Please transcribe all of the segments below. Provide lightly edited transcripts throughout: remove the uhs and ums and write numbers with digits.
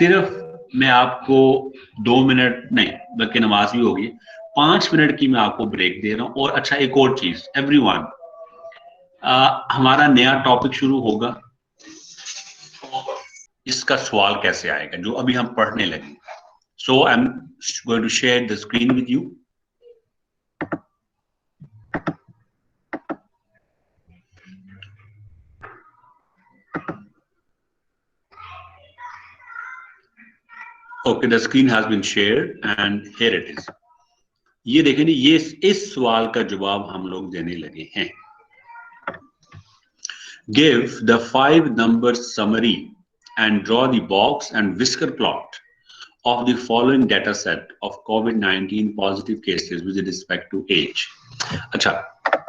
सिर्फ मैं आपको 2 मिनट नहीं, बल्कि नमाज भी होगी, 5 मिनट की मैं आपको ब्रेक दे रहा हूं। और अच्छा, एक और चीज, एवरीवन, हमारा नया टॉपिक शुरू होगा, इसका सवाल कैसे आएगा जो अभी हम पढ़ने लगे। So I am going to share the screen with you. Okay, the screen has been shared and here it is. ये देखें, ये इस सवाल का जवाब हम लोग देने लगे हैं। Give the 5 number summary and draw the box and whisker plot of the following data set of COVID-19 positive cases with respect to age. अच्छा,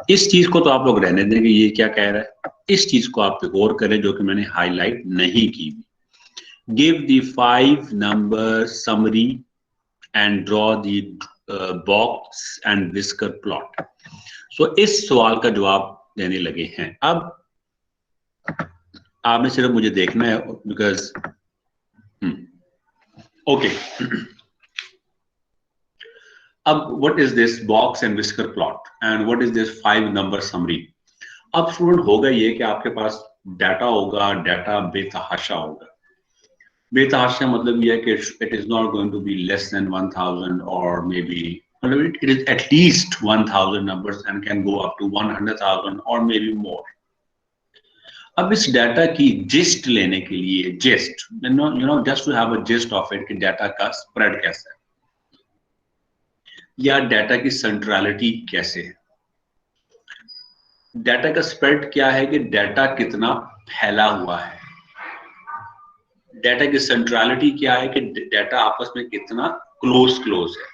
इस चीज को तो आप लोग रहने देंगे, ये क्या कह रहा है, इस चीज को आप गौर करें जो कि मैंने हाईलाइट नहीं की। Give the 5 number summary and draw the box and whisker plot. So इस सवाल का जवाब देने लगे हैं। अब आपने सिर्फ मुझे देखना है, बिकॉज ओके। अब what is this box and whisker plot and what is this 5 number summary. अब स्टूडेंट होगा ये कि आपके पास डाटा होगा, डाटा बेतहाशा होगा। बेतहाशा मतलब ये है कि it is not going to be less than 1000 और may be it is at least 1000 numbers and can go up to 100,000 और मे बी मोर। अब इस डाटा की जिस्ट लेने के लिए, gist just to have a gist of it कि data का स्प्रेड कैसा है या डाटा की सेंट्रलिटी कैसे है। डाटा का स्प्रेड क्या है कि डाटा कितना फैला हुआ है। डाटा की सेंट्रलिटी क्या है कि डाटा आपस में कितना क्लोज है।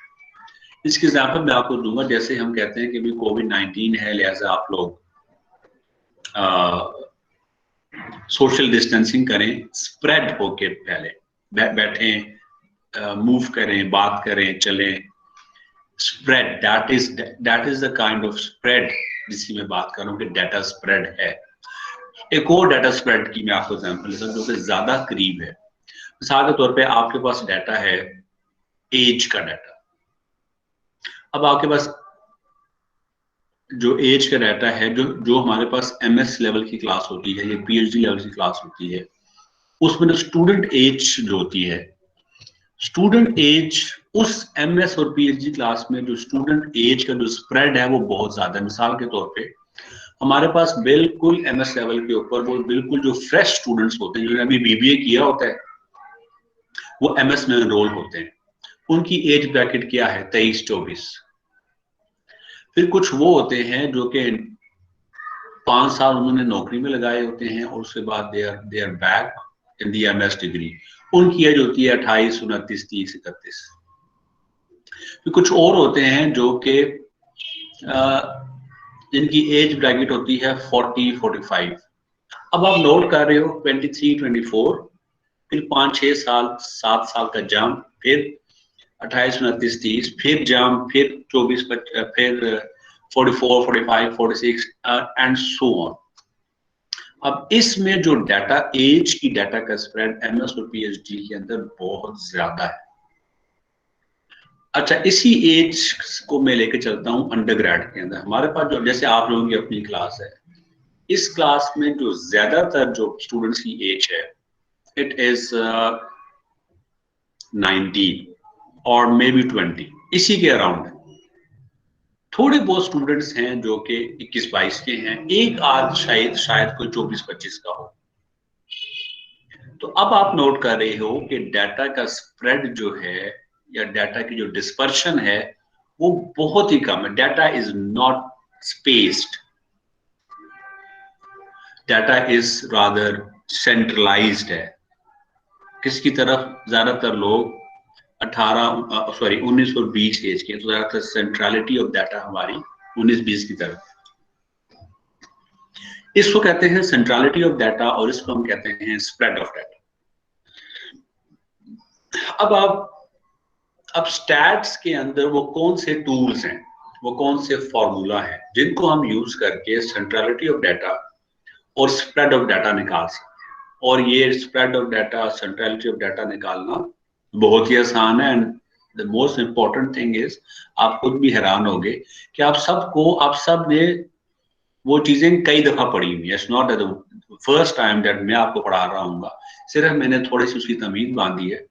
इसकी एग्जांपल मैं आपको दूंगा। जैसे हम कहते हैं कि भी कोविड-19 है, लिहाजा आप लोग सोशल डिस्टेंसिंग करें, स्प्रेड होके फैले, बैठें, मूव करें, बात करें, चलें। Spread, that is the kind of spread जिसकी मैं बात कर रहा हूँ कि डाटा स्प्रेड है। एक और डाटा स्प्रेड की मैं आपको एग्जांपल देता हूँ जो कि ज्यादा करीब है। मिसाल के तौर पे आपके पास डाटा है एज का डाटा। अब आपके पास जो एज का डाटा है, जो हमारे पास MS लेवल की क्लास होती है या PhD लेवल की क्लास होती है, उसमें जो स्टूडेंट एज जो होती है, स्टूडेंट एज उस MS और PhD क्लास में जो स्टूडेंट एज का जो स्प्रेड है वो बहुत ज्यादा है। मिसाल के तौर पे हमारे पास बिल्कुल MS लेवल के ऊपर वो बिल्कुल जो फ्रेश स्टूडेंट्स होते हैं, जिन्होंने अभी BBA किया होता है, वो MS में एनरोल होते हैं। उनकी एज ब्रैकेट क्या है? 23-24। फिर कुछ वो होते हैं जो कि 5 साल उन्होंने नौकरी में लगाए होते हैं और उसके बाद they are back in the MS degree. उनकी एज होती है 28, 29, 30, 31। फिर कुछ और होते हैं जो कि जिनकी एज ब्रैकेट होती है 40, 45। अब आप नोट कर रहे हो 23, 24, फिर 5-6 साल, 7 साल का जंप, फिर 28, 29, 30, फिर जंप, फिर 24, फिर 44, 45, 46 एंड सो ऑन। अब इसमें जो डाटा एज की डाटा का स्प्रेड MS और PhD के अंदर बहुत ज्यादा है। अच्छा, इसी एज को मैं लेके चलता हूं अंडरग्रेड के अंदर। हमारे पास जो, जैसे आप लोगों की अपनी क्लास है, इस क्लास में जो ज्यादातर जो स्टूडेंट्स की एज है, इट इज 19 और मे बी 20, इसी के अराउंड है। थोड़े बहुत स्टूडेंट्स हैं जो कि 21-22 के हैं, एक आध शायद कोई 24-25 का हो। तो अब आप नोट कर रहे हो कि डाटा का स्प्रेड जो है या डाटा की जो डिस्पर्शन है वो बहुत ही कम है। Data is not spaced, data is rather centralised है। किसकी तरफ? ज्यादातर लोग 19 और 20 एज के, तो ज्यादातर सेंट्रलिटी ऑफ डाटा हमारी 19-20 की तरफ। इसको कहते हैं सेंट्रलिटी ऑफ डाटा और इसको हम कहते हैं स्प्रेड ऑफ डाटा। अब स्टैट्स के अंदर वो कौन से टूल्स हैं, वो कौन से फॉर्मूला हैं जिनको हम यूज करके सेंट्रलिटी ऑफ डाटा और स्प्रेड ऑफ डाटा निकाल सकते हैं। और ये spread of data, centrality of data निकालना बहुत ही आसान है। And the most important thing is, आप खुद भी हैरान होगे कि आप सब ने वो चीजें कई दफा पढ़ी हुई है। It's not the first time that मैं आपको पढ़ा रहा हूँ, सिर्फ मैंने थोड़ी सी उसकी तमीज बांधी है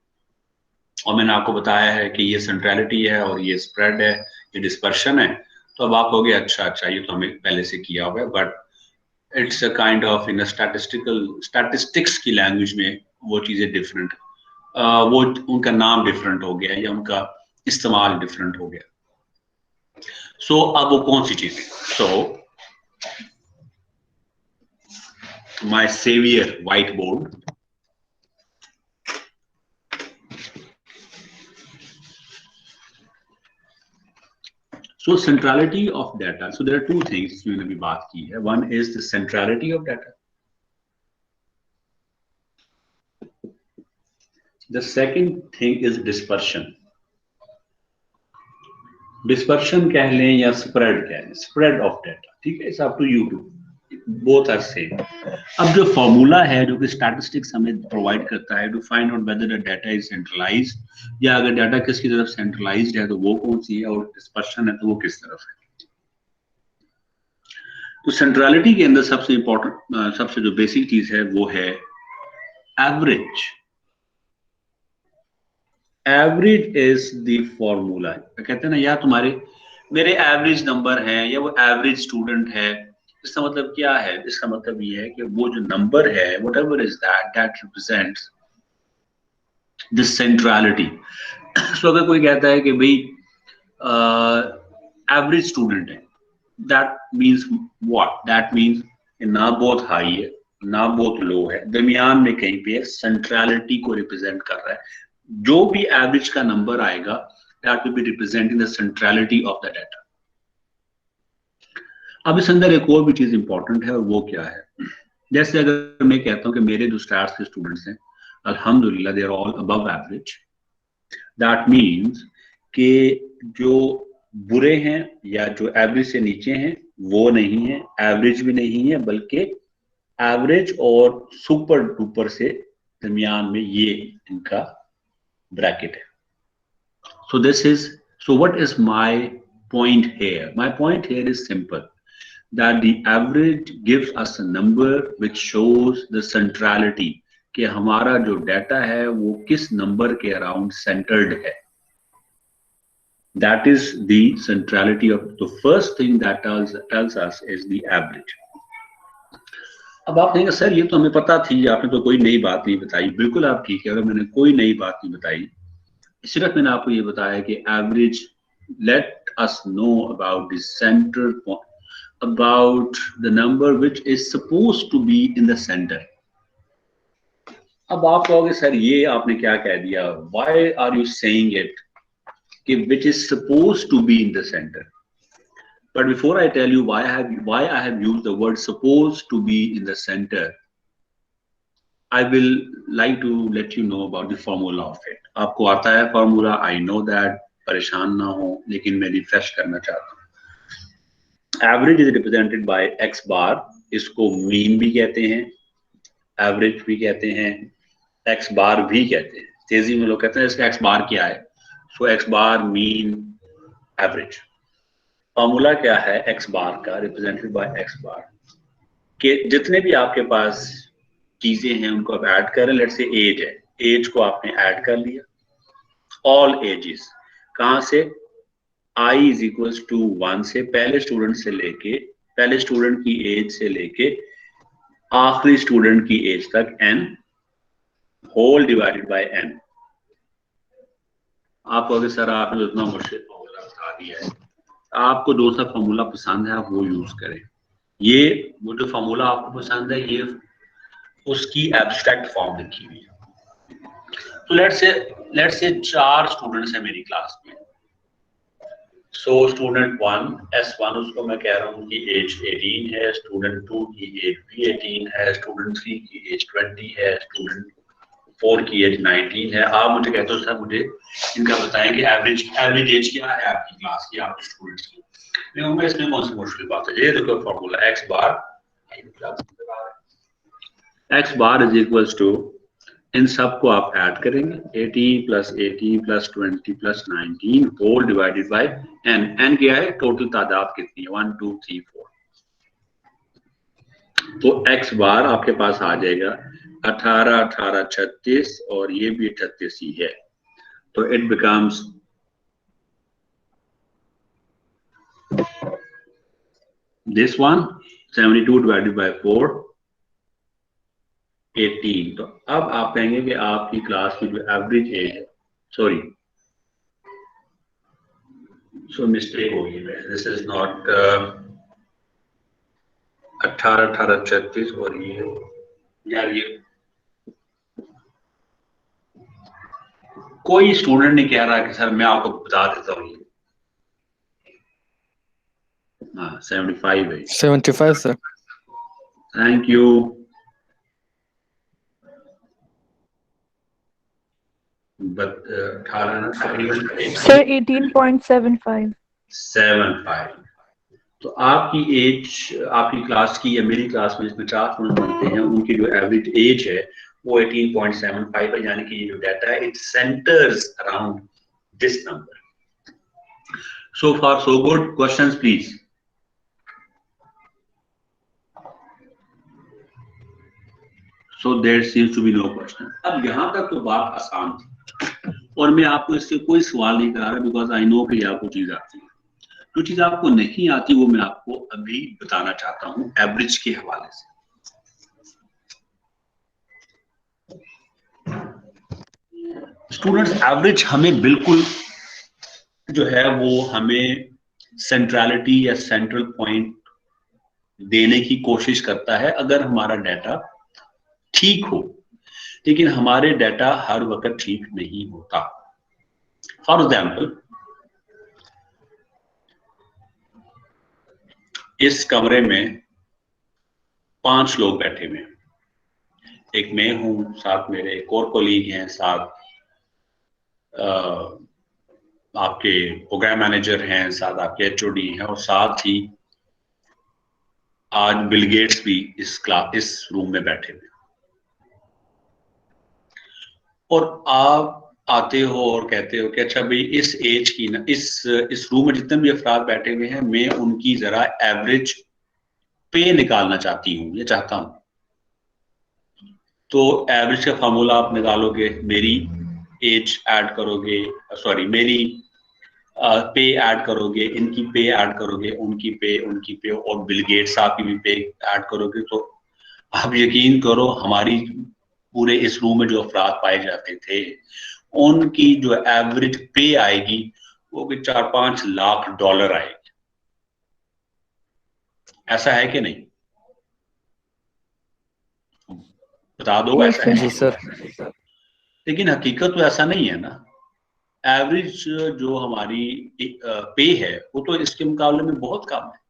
और मैंने आपको बताया है कि ये सेंट्रलिटी है और ये स्प्रेड है, ये डिस्पर्शन है। तो अब आप कहोगे अच्छा ये तो हमें पहले से किया हुआ है, but it's a kind of in statistics की लैंग्वेज में वो चीजें डिफरेंट, वो उनका नाम डिफरेंट हो गया या उनका इस्तेमाल डिफरेंट हो गया। सो अब वो कौन सी चीजें, so my saviour white board, so centrality of data, so there are two things मैंने अभी बात की है. One is the centrality of data, the second thing is dispersion. Dispersion कह लें या spread कह लें, spread of data, ठीक है, it's up to you to, both are same. अब जो फॉर्मूला है जो कि स्टैटिस्टिक्स हमें प्रोवाइड करता है to find out whether the data is centralised, या अगर डाटा किसकी तरफ सेंट्रलाइज्ड है तो वो कौन सी है, और डिस्पर्शन है तो वो किस तरफ है. तो सेंट्रलिटी के अंदर सबसे इंपॉर्टेंट, सबसे जो बेसिक चीज है वो है average. Average is the formula. कहते हैं ना यार मेरे एवरेज नंबर हैं या वो एवरेज स्टूडेंट है, इसका मतलब क्या है? इसका मतलब ये है कि वो जो नंबर है, whatever is that represents the centrality. So अगर कोई कहता है कि भाई एवरेज स्टूडेंट है, that means what? That means ना बहुत हाई है ना बहुत लो है, दरमियान में कहीं पे सेंट्रलिटी को रिप्रेजेंट कर रहा है. जो भी एवरेज का नंबर आएगा, that will be representing the centrality of the data. अब इस अंदर एक और भी चीज इंपॉर्टेंट है, और वो क्या है? जैसे अगर मैं कहता हूं कि मेरे जो स्टार्स के स्टूडेंट्स हैं, अल्हम्दुलिल्लाह they are all above average, that means कि जो बुरे हैं या जो एवरेज से नीचे हैं वो नहीं है, एवरेज भी नहीं है, बल्कि एवरेज और सुपर डुपर से दरमियान में ये इनका ब्रैकेट है. So this is, so what is my point here? My point here is simple, that the average gives us a number which shows the centrality, कि हमारा जो डाटा है वो किस नंबर के अराउंड सेंटर्ड है. That is the centrality of the first thing that tells us is the average. अब आप कहेंगे सर ये तो हमें पता थी, आपने तो कोई नई बात नहीं बताई. बिल्कुल आप ठीक है, अगर मैंने कोई नई बात नहीं बताई, सिर्फ मैंने आपको ये बताया कि average let us know about the centre point, about the number which is supposed to be in the centre. अब आप कहोगे सर ये आपने क्या कह दिया, why are you saying it कि which is supposed to be in the centre. But before I tell you why I have used the word supposed to be in the center, I will like to let you know about the formula of it. आपको आता है formula, I know that, परेशान ना हो, लेकिन मैं refresh करना चाहता हूँ. Average is represented by x bar, इसको mean भी कहते हैं, average भी कहते हैं, x bar भी कहते हैं. तेजी में लोग कहते हैं इसका x bar क्या है, so x bar mean average. Formula क्या है x बार का, रिप्रेजेंटेड बाय x बार, के जितने भी आपके पास चीजें हैं उनको आप ऐड करें. लेट्स से एज है, एज को आपने ऐड कर लिया, ऑल एजेस, कहां से? i इज इक्वल्स टू 1 से, पहले स्टूडेंट से लेके, पहले स्टूडेंट की एज से लेके आखिरी स्टूडेंट की एज तक, n whole divided by n. आप कहोगे सर आपने इतना मुश्किल फॉर्मूला बता दिया है, आपको जो सा फॉर्मूला पसंद है आप वो यूज करें. ये वो जो फॉर्मूला आपको पसंद है ये उसकी एब्स्ट्रैक्ट फॉर्म लिखी हुई है. तो लेट्स से 4 स्टूडेंट्स हैं मेरी क्लास में. सो स्टूडेंट 1 S1, उसको मैं कह रहा हूँ कि एज 18 है, स्टूडेंट 2 की एज भी 18 है, स्टूडेंट 3 की एज 20 है, स्टूडेंट 4 की एज 19 है. आप मुझे कहते हो सर मुझे इनका बताएं कि एवरेज एज क्या है आपकी क्लास की, आपके स्टूडेंट्स की. मैं इसमें कौन सी मुश्किल बात है? ये देखो formula x bar, x bar is equals to, इन सब को आप ऐड करेंगे 18 plus 18 plus 20 plus 19 whole divided by N. N क्या है? टोटल तादाद कितनी है? 1 2 3 4। तो एक्स बार आपके पास आ जाएगा 18 18 36 और ये भी 38 ही है। तो it becomes this one 72 divided by 4 18। तो अब आप कहेंगे कि आपकी क्लास की जो एवरेज एज है, सॉरी सो मिस्टेक हो गई है, दिस इज नॉट 18 18 36 और ये यार, ये कोई स्टूडेंट नहीं कह रहा कि सर मैं आपको बता देता हूँ। हाँ 75 है। 75 sir. Thank you. But 18 sir 18.75। 75। तो आपकी एज, आपकी क्लास की या मेरी क्लास में इसमें 4 स्टूडेंट बनते हैं, उनकी जो एवरेज एज है वो 18.75 है, यानी कि ये जो डाटा है it centres around this number. So far so good. Questions please. So there seems to be no question. अब यहां तक तो बात आसान थी और मैं आपको इससे कोई सवाल नहीं करा रहा, बिकॉज आई नो कि आपको चीज आती है। जो चीज आपको नहीं आती वो मैं आपको अभी बताना चाहता हूं एवरेज के हवाले से। स्टूडेंट्स, एवरेज हमें बिल्कुल जो है वो हमें सेंट्रलिटी या सेंट्रल पॉइंट देने की कोशिश करता है अगर हमारा डाटा ठीक हो, लेकिन हमारे डाटा हर वक्त ठीक नहीं होता। फॉर एग्जाम्पल, इस कमरे में 5 लोग बैठे हुए हैं। एक मैं हूं, साथ मेरे एक और कोलीग हैं, साथ आपके प्रोग्राम मैनेजर हैं, साथ आपके एचओडी हैं, और साथ ही आज बिल गेट्स भी इस रूम में बैठे हुए। और आप आते हो और कहते हो कि अच्छा भाई इस एज की ना, इस रूम में जितने भी अफराद बैठे हुए हैं, मैं उनकी जरा एवरेज पे निकालना चाहती हूँ या चाहता हूँ। तो एवरेज का फार्मूला आप निकालोगे, मेरी एज ऐड करोगे, सॉरी मेरी पे ऐड करोगे, इनकी पे ऐड करोगे, उनकी पे और बिल गेट्स साहब की भी पे ऐड करोगे, तो आप यकीन करो हमारी पूरे इस रूम में जो अफराद पाए जाते थे उनकी जो एवरेज पे आएगी वो भी 4-5 लाख डॉलर आएगी। ऐसा है कि नहीं? बता दो Yes, ऐसा है? जी सर। लेकिन हकीकत तो ऐसा नहीं है ना। एवरेज जो हमारी पे है वो तो इसके मुकाबले में बहुत कम है।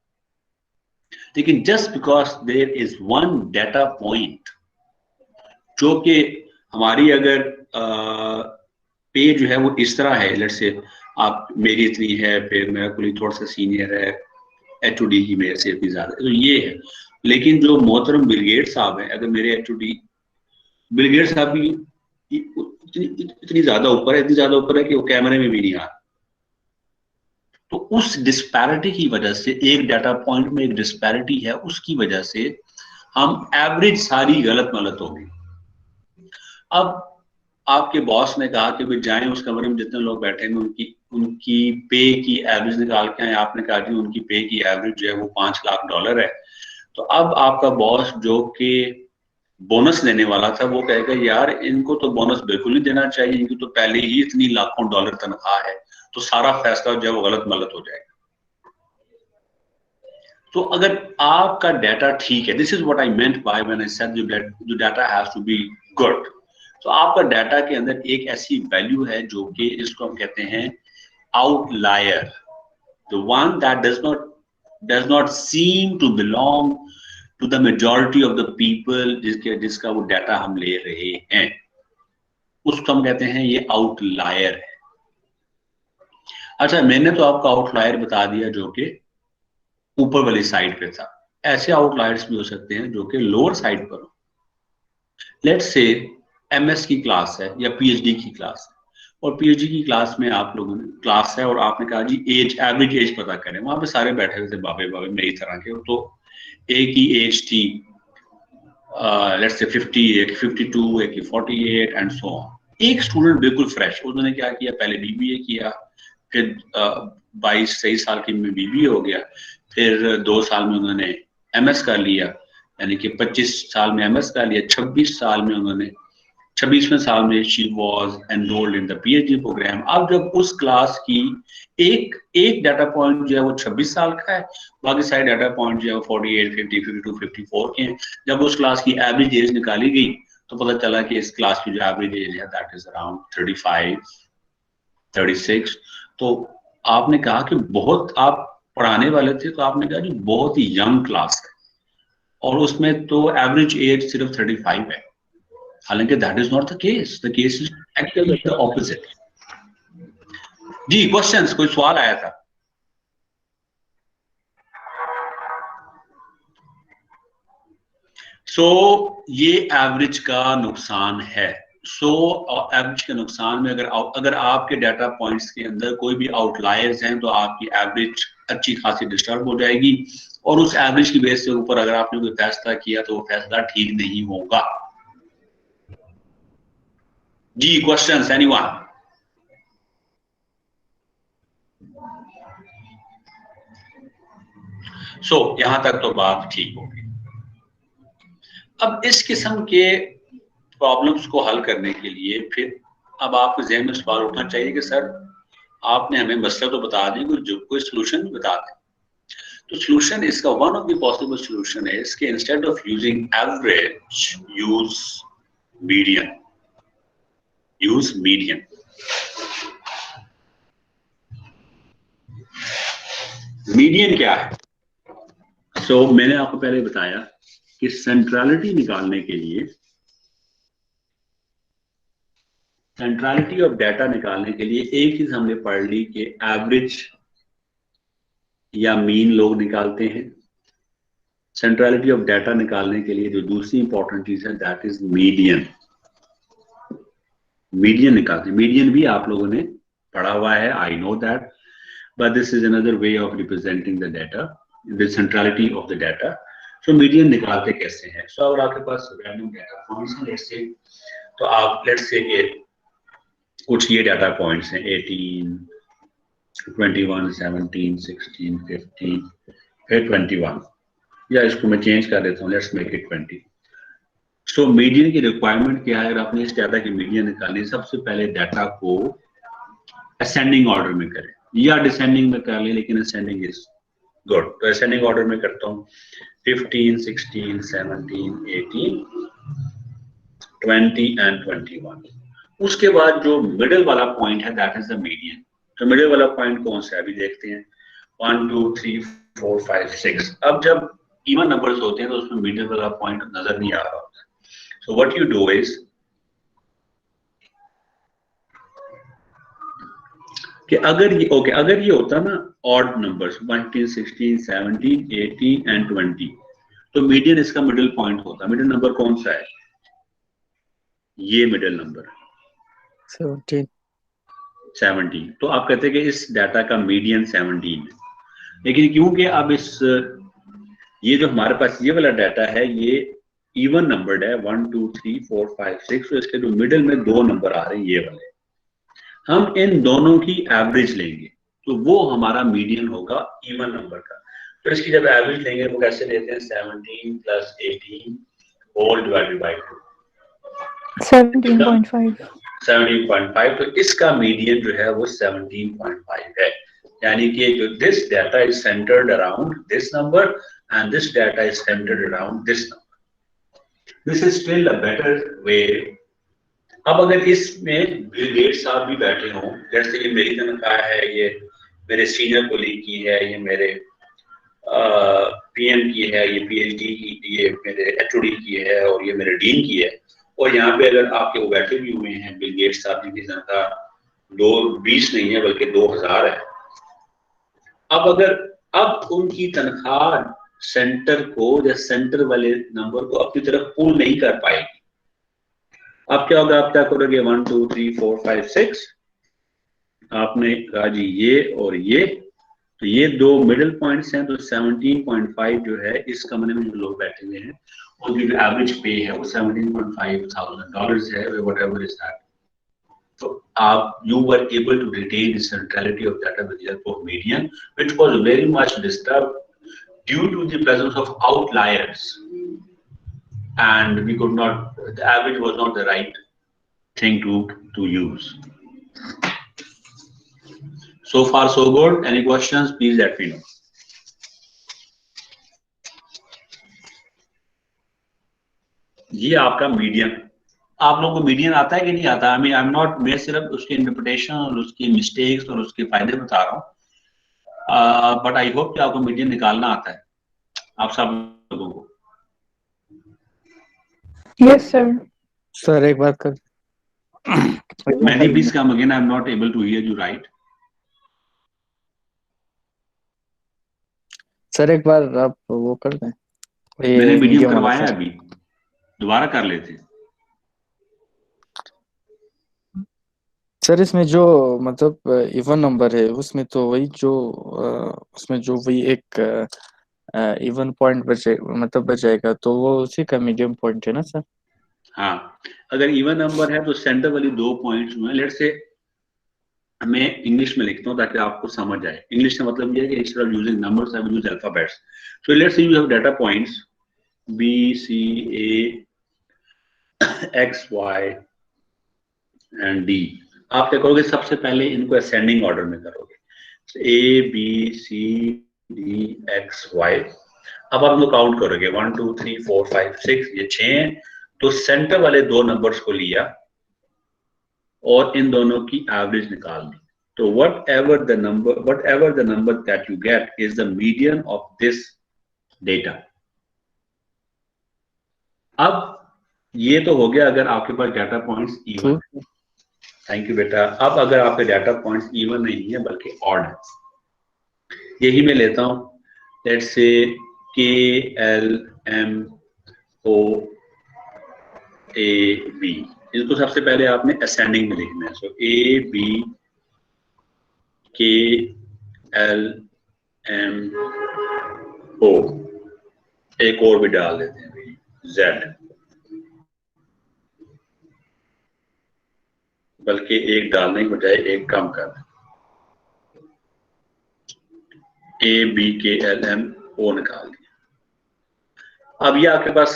लेकिन just because there is one data point जो कि हमारी अगर पे जो है वो इस तरह है, लेट्स से आप मेरी इतनी है, फिर मेरा कोई थोड़ा सा सीनियर है, एचओडी की मेरे से इतनी ज्यादा, तो ये है। लेकिन जो मोहतरम बिल गेट्स साहब है, अगर मेरे एचओडी बिल गेट्स साहब की इतनी ज्यादा ऊपर है, इतनी ज्यादा ऊपर है कि वो कैमरे में भी नहीं आ रहा। तो उस डिस्पैरिटी की वजह से, एक डाटा पॉइंट में एक डिस्पैरिटी है, उसकी वजह से हम एवरेज सारी गलत मलत हो गई। अब आपके बॉस ने कहा कि भाई जाएं उस कमरे में जितने लोग बैठे हैं उनकी उनकी पे की एवरेज निकाल के आए। आपने कहा जी उनकी पे की एवरेज जो है वो 5 लाख डॉलर है। तो अब आपका बॉस जो कि बोनस देने वाला था वो कहेगा यार इनको तो बोनस बिल्कुल नहीं देना चाहिए, इनकी तो पहले ही इतनी लाखों डॉलर तनख्वाह है, तो सारा फैसला जो है वो गलत मलत हो जाएगा। तो अगर आपका डाटा ठीक है, this is what I meant by when I said the data has to be good. तो आपका डाटा के अंदर एक ऐसी वैल्यू है जो कि इसको हम कहते हैं outlier, the one that does not seem to belong to the majority of the people जिसका वो डाटा हम ले रहे हैं, उसको हम कहते हैं ये आउटलायर है। अच्छा, मैंने तो आपको आउटलायर बता दिया जो कि ऊपर वाली साइड पे था। ऐसे आउटलायर्स भी हो सकते हैं जो कि लोअर साइड पर हो। लेट्स से एमएस की क्लास है या पीएचडी की क्लास है, और पीएचडी की क्लास में आप लोगों ने क्लास है और आपने कहा जी एज, एवरेज एज पता करें। वहां पे सारे बैठे हुए थे बाबे बाबे मेरी तरह के, तो एक ही एज थी, लेट्स से 58, 52, एक की 48 एंड सो ऑन। एक स्टूडेंट बिल्कुल फ्रेश, उन्होंने क्या किया, पहले बीबीए किया, फिर 22-23 साल की में बीबीए हो गया, फिर 2 साल में उन्होंने एमएस कर लिया, यानी कि 25 साल में एमएस कर लिया, 26 साल में उन्होंने 26वें साल में she was enrolled in the PhD programme. अब जब उस क्लास की एक एक डाटा पॉइंट जो है वो 26 साल का है, बाकी सारे डाटा पॉइंट जो है वो 48, 50, 52, 54 के हैं। जब उस क्लास की एवरेज एज निकाली गई तो पता चला कि इस क्लास की जो एवरेज एज है दैट इज अराउंड 35, 36। तो आपने कहा कि बहुत, आप पढ़ाने वाले थे तो आपने कहा कि बहुत ही यंग क्लास है, और उसमें तो एवरेज एज सिर्फ 35 है, हालांकि that is not the case is actually the opposite. जी क्वेश्चंस, कोई सवाल आया था? ये एवरेज का नुकसान है। एवरेज के नुकसान में अगर आपके डाटा पॉइंट्स के अंदर कोई भी आउटलायर्स हैं तो आपकी एवरेज अच्छी खासी डिस्टर्ब हो जाएगी, और उस एवरेज की बेस के ऊपर अगर आपने कोई फैसला किया तो वो फैसला ठीक नहीं होगा। जी क्वेश्चंस, एनीवन? यहां तक तो बात ठीक होगी। अब इस किस्म के प्रॉब्लम्स को हल करने के लिए फिर अब आपके ज़हन में सवाल उठना चाहिए कि सर आपने हमें मसला तो बता दें, कोई सोल्यूशन भी बता दें। तो सोल्यूशन इसका, one of the possible solution है इसके, instead of using average use median. Use median. Median क्या है? मैंने आपको पहले बताया कि सेंट्रलिटी निकालने के लिए, सेंट्रलिटी ऑफ डाटा निकालने के लिए एक चीज हमने पढ़ ली कि एवरेज या मीन लोग निकालते हैं। सेंट्रलिटी ऑफ डाटा निकालने के लिए जो दूसरी इंपॉर्टेंट चीज है दैट इज मीडियन। मीडियन निकालते हैं। मीडियन भी आप लोगों ने पढ़ा हुआ है, I know that, but this is another way of representing the data, the centrality of the data. Median निकालते कैसे हैं? अगर आपके पास रैंडम डाटा पॉइंट्स हैं, लेट्स से, तो आप लेट्स से कि कुछ ये डाटा पॉइंट्स हैं 18, 21, 17, 16, 15, फिर 21, या इसको मैं चेंज कर देता हूँ, लेट्स मेक इट 20। मीडियन की रिक्वायरमेंट क्या है? अगर आपने इस डाटा की मीडियन निकालनी, सबसे पहले डाटा को असेंडिंग ऑर्डर में करें या डिसेंडिंग में कर लें, लेकिन असेंडिंग इज गुड। तो असेंडिंग ऑर्डर में करता हूँ 15, 16, 17, 18, 20 एंड 21। उसके बाद जो मिडिल वाला पॉइंट है दैट इज द मीडियन। तो मिडिल वाला पॉइंट कौन सा है अभी देखते हैं, 1, 2, 3, 4, 5, 6। अब जब इवन नंबर्स होते हैं तो उसमें मिडिल वाला पॉइंट नजर नहीं आ रहा होता। So what you do is कि अगर ये होता ना ऑड नंबर्स 15, 16, 17, 18 एंड 20, तो मीडियन इसका मिडिल पॉइंट होता। मिडिल नंबर कौन सा है? ये मिडिल नंबर 17। तो आप कहते हैं कि इस डाटा का मीडियन 17 है, लेकिन क्योंकि अब ये जो हमारे पास ये वाला डाटा है ये इवन नंबर्ड है 1, 2, 3, 4, 5, 6, तो इसके जो मिडिल में 2 नंबर आ रहे हैं ये वाले, हम इन दोनों की एवरेज लेंगे तो वो हमारा मीडियन होगा इवन नंबर का। तो इसकी जब एवरेज लेंगे वो कैसे लेते हैं, 17 + 18 होल डिवाइडेड बाय 2, 17.5। 17.5। तो इसका मीडियन जो है वो 17.5 है, यानी कि जो this data is centred around this number and this data is centred around this number. This is still a better way. अब अगर इसमें बिल गेट्स साहब भी बैठे हों, जैसे कि मेरी तनख्वाह है, ये मेरे सीनियर कोलीग की है, ये मेरे पीएम की है, ये पीएचडी की, ये मेरे एचओडी की है, और ये मेरे डीन की है, और यहाँ पे अगर आपके वो बैठे भी हुए हैं बिल गेट्स साहब की तनख्वाह 20 नहीं है बल्कि 2000 है। अब उनकी तनख्वाह सेंटर को या सेंटर वाले नंबर को अपनी तरफ पुल नहीं कर पाएगी, अब क्या होगा, आप क्या करोगे 1 2 3 4 5 6, आपने कहा जी ये और ये, तो ये दो मिडिल पॉइंट्स हैं, तो 17.5 जो है इस कमरे में जो लोग बैठे हुए हैं उनकी जो एवरेज पे है वो $17,500 है, whatever is that. So you were able to retain the centrality of data with the help of median, which was very much disturbed due to the presence of outliers, and we could not. The average was not the right thing to use. So far, so good. Any questions? Please let me know. ये आपका median, आप लोगों को median आता है कि नहीं आता? आई एम नॉट, मैं सिर्फ उसके इंटरप्रिटेशन और उसकी मिस्टेक्स और उसके फायदे बता रहा हूँ, बट आई होप कि आपको मीडियन निकालना आता है आप सब लोगों को। Yes, sir. सर एक बात कर, Many please come again. I am not able to hear you right. Sir एक बार आप वो कर दें, मैंने वीडियो medium वाला करवाया सर। अभी, दोबारा कर लेते हैं। सर इसमें जो मतलब इवन नंबर है उसमें तो वही जो उसमें जो वही एक इवन पॉइंट बचे मतलब बच जाएगा, तो वो उसी का मीडियम पॉइंट है ना सर? हाँ, अगर इवन नंबर है तो सेंटर वाली दो पॉइंट्स में, लेट से मैं इंग्लिश में लिखता हूँ ताकि आपको समझ आए। इंग्लिश का मतलब ये है कि instead of using numbers I will use alphabets. So let's say you have data points B C A X Y and D। आप क्या करोगे, सबसे पहले इनको असेंडिंग ऑर्डर में करोगे, A B C D X Y। अब आप इनको काउंट करोगे 1 2 3 4 5 6, ये 6 हैं, तो सेंटर वाले दो नंबर्स को लिया और इन दोनों की एवरेज निकाल दी। तो whatever the number that you get is the median of this data. अब ये तो हो गया अगर आपके पास data points even. Thank you बेटा। अब अगर आपके डाटा पॉइंट्स इवन नहीं है बल्कि ऑड है, यही मैं लेता हूं, लेट्स से KLMO AB, इसको सबसे पहले आपने असेंडिंग में लिखना है। सो AB KLMO, एक और भी डाल देते हैं भाई Z, बल्कि एक डालने के बजाय एक कम कर, ABKLMO निकाल दिया। अब ये आपके पास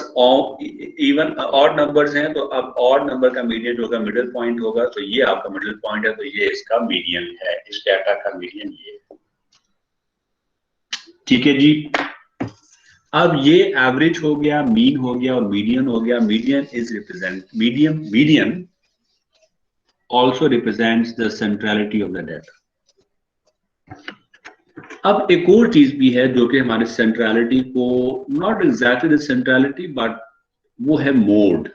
इवन ऑड नंबर्स हैं, तो अब ऑड नंबर का मीडियन जो होगा मिडिल पॉइंट होगा, तो ये आपका मिडिल पॉइंट है, तो ये इसका मीडियन है, इस डाटा का मीडियन ये। ठीक है जी। अब ये एवरेज हो गया, मीन हो गया और मीडियन हो गया। Median is represent median also represents the centrality of the data. अब एक और चीज भी है जो कि हमारे सेंट्रलिटी को, not exactly the centrality but वो है मोड।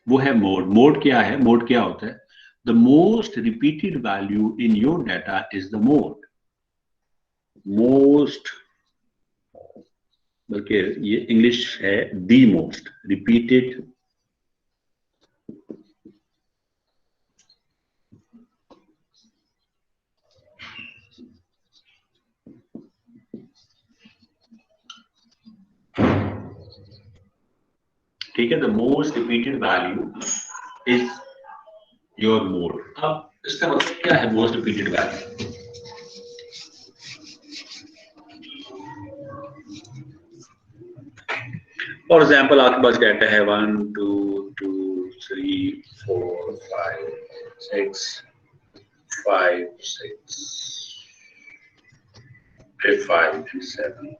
वो है मोड। मोड क्या है? मोड क्या होता है? The most repeated value in your data is the mode. Most, बल्कि ये इंग्लिश है द मोस्ट रिपीटेड ठीक है, the most repeated value is your mode. अब इसका मतलब क्या है most repeated value? For example आपके पास डाटा है 1 2 2 3 4 5 6 5 6 5 7।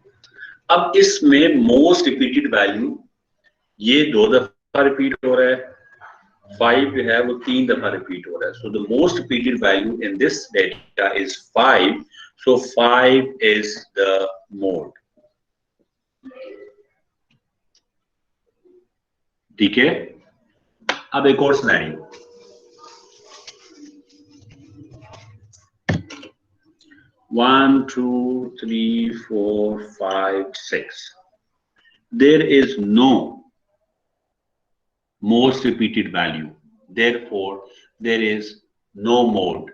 अब इसमें मोस्ट रिपीटेड वैल्यू ये 2 दफा रिपीट हो रहा है, 5 जो है वो 3 दफा रिपीट हो रहा है। So the most repeated value in this data is 5, so 5 is the mode. ठीक है। अब एक और scenario, 1 2 3 4 5 6. There is no most repeated value, therefore there is no mode.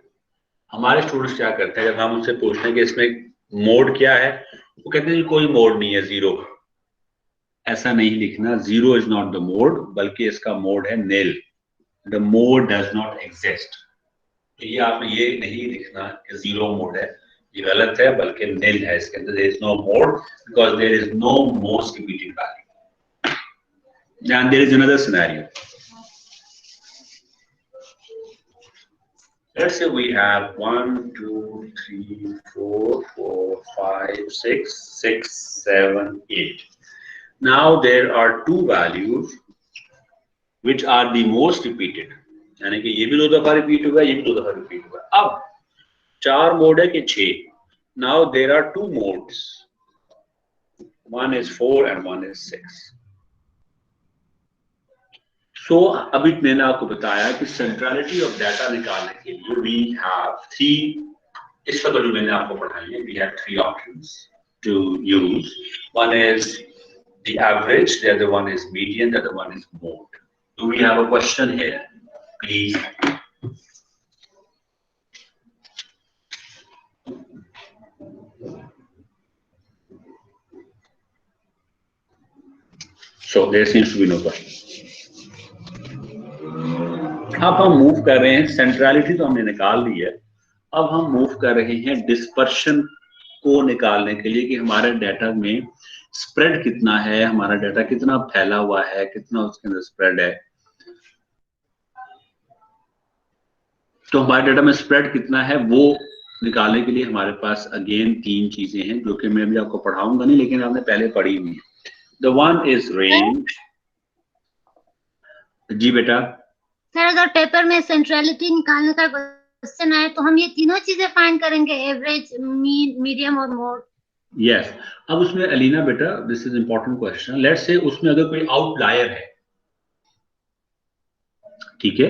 हमारे स्टूडेंट्स क्या करते हैं, जब हम उनसे पूछते हैं कि इसमें मोड क्या है, वो कहते हैं कोई मोड नहीं है, जीरो। ऐसा नहीं लिखना, zero is not the mode, बल्कि इसका मोड है nil. The mode does not exist. तो ये आपने ये नहीं लिखना कि जीरो मोड है, ये गलत है, बल्कि नील है। इसके अंदर there is no mode because there is no most repeated value. And there is another scenario. Let's say we have 1 2 3 4 4 5 6 6 7 8. Now there are two values which are the most repeated, यानी कि ये भी 2 दफा रिपीट हुआ है, ये भी 2 दफा रिपीट हुआ है। अब 4 मोड है कि 6। Now there are two modes, one is 4 and one is 6. So अभी मैंने आपको बताया कि सेंट्रलिटी ऑफ डाटा निकालने के लिए वी हैव 3, इस वक्त जो मैंने आपको पढ़ाई है, we have 3 options to use. One is the average, the other one is median, the other one is mode. Do we have a question here, please? So there seems to be no question. अब हम move कर रहे हैं, centrality तो हमने निकाल ली है, अब हम मूव कर रहे हैं डिस्पर्शन को निकालने के लिए कि हमारे डाटा में स्प्रेड कितना है, हमारा डाटा कितना फैला हुआ है, कितना उसके अंदर स्प्रेड है। तो हमारे डाटा में स्प्रेड कितना है वो निकालने के लिए हमारे पास अगेन 3 चीजें हैं जो कि मैं भी आपको पढ़ाऊंगा नहीं, लेकिन आपने पहले पढ़ी हुई है। The one is range. जी बेटा। सर अगर पेपर में सेंट्रलिटी निकालने का क्वेश्चन आए तो हम ये तीनों चीजें फाइंड करेंगे, एवरेज, मीन, मीडियम और मोड। यस। अब उसमें अलीना बेटा, this is important question. Let's say उसमें अगर कोई आउटलायर है, ठीक है,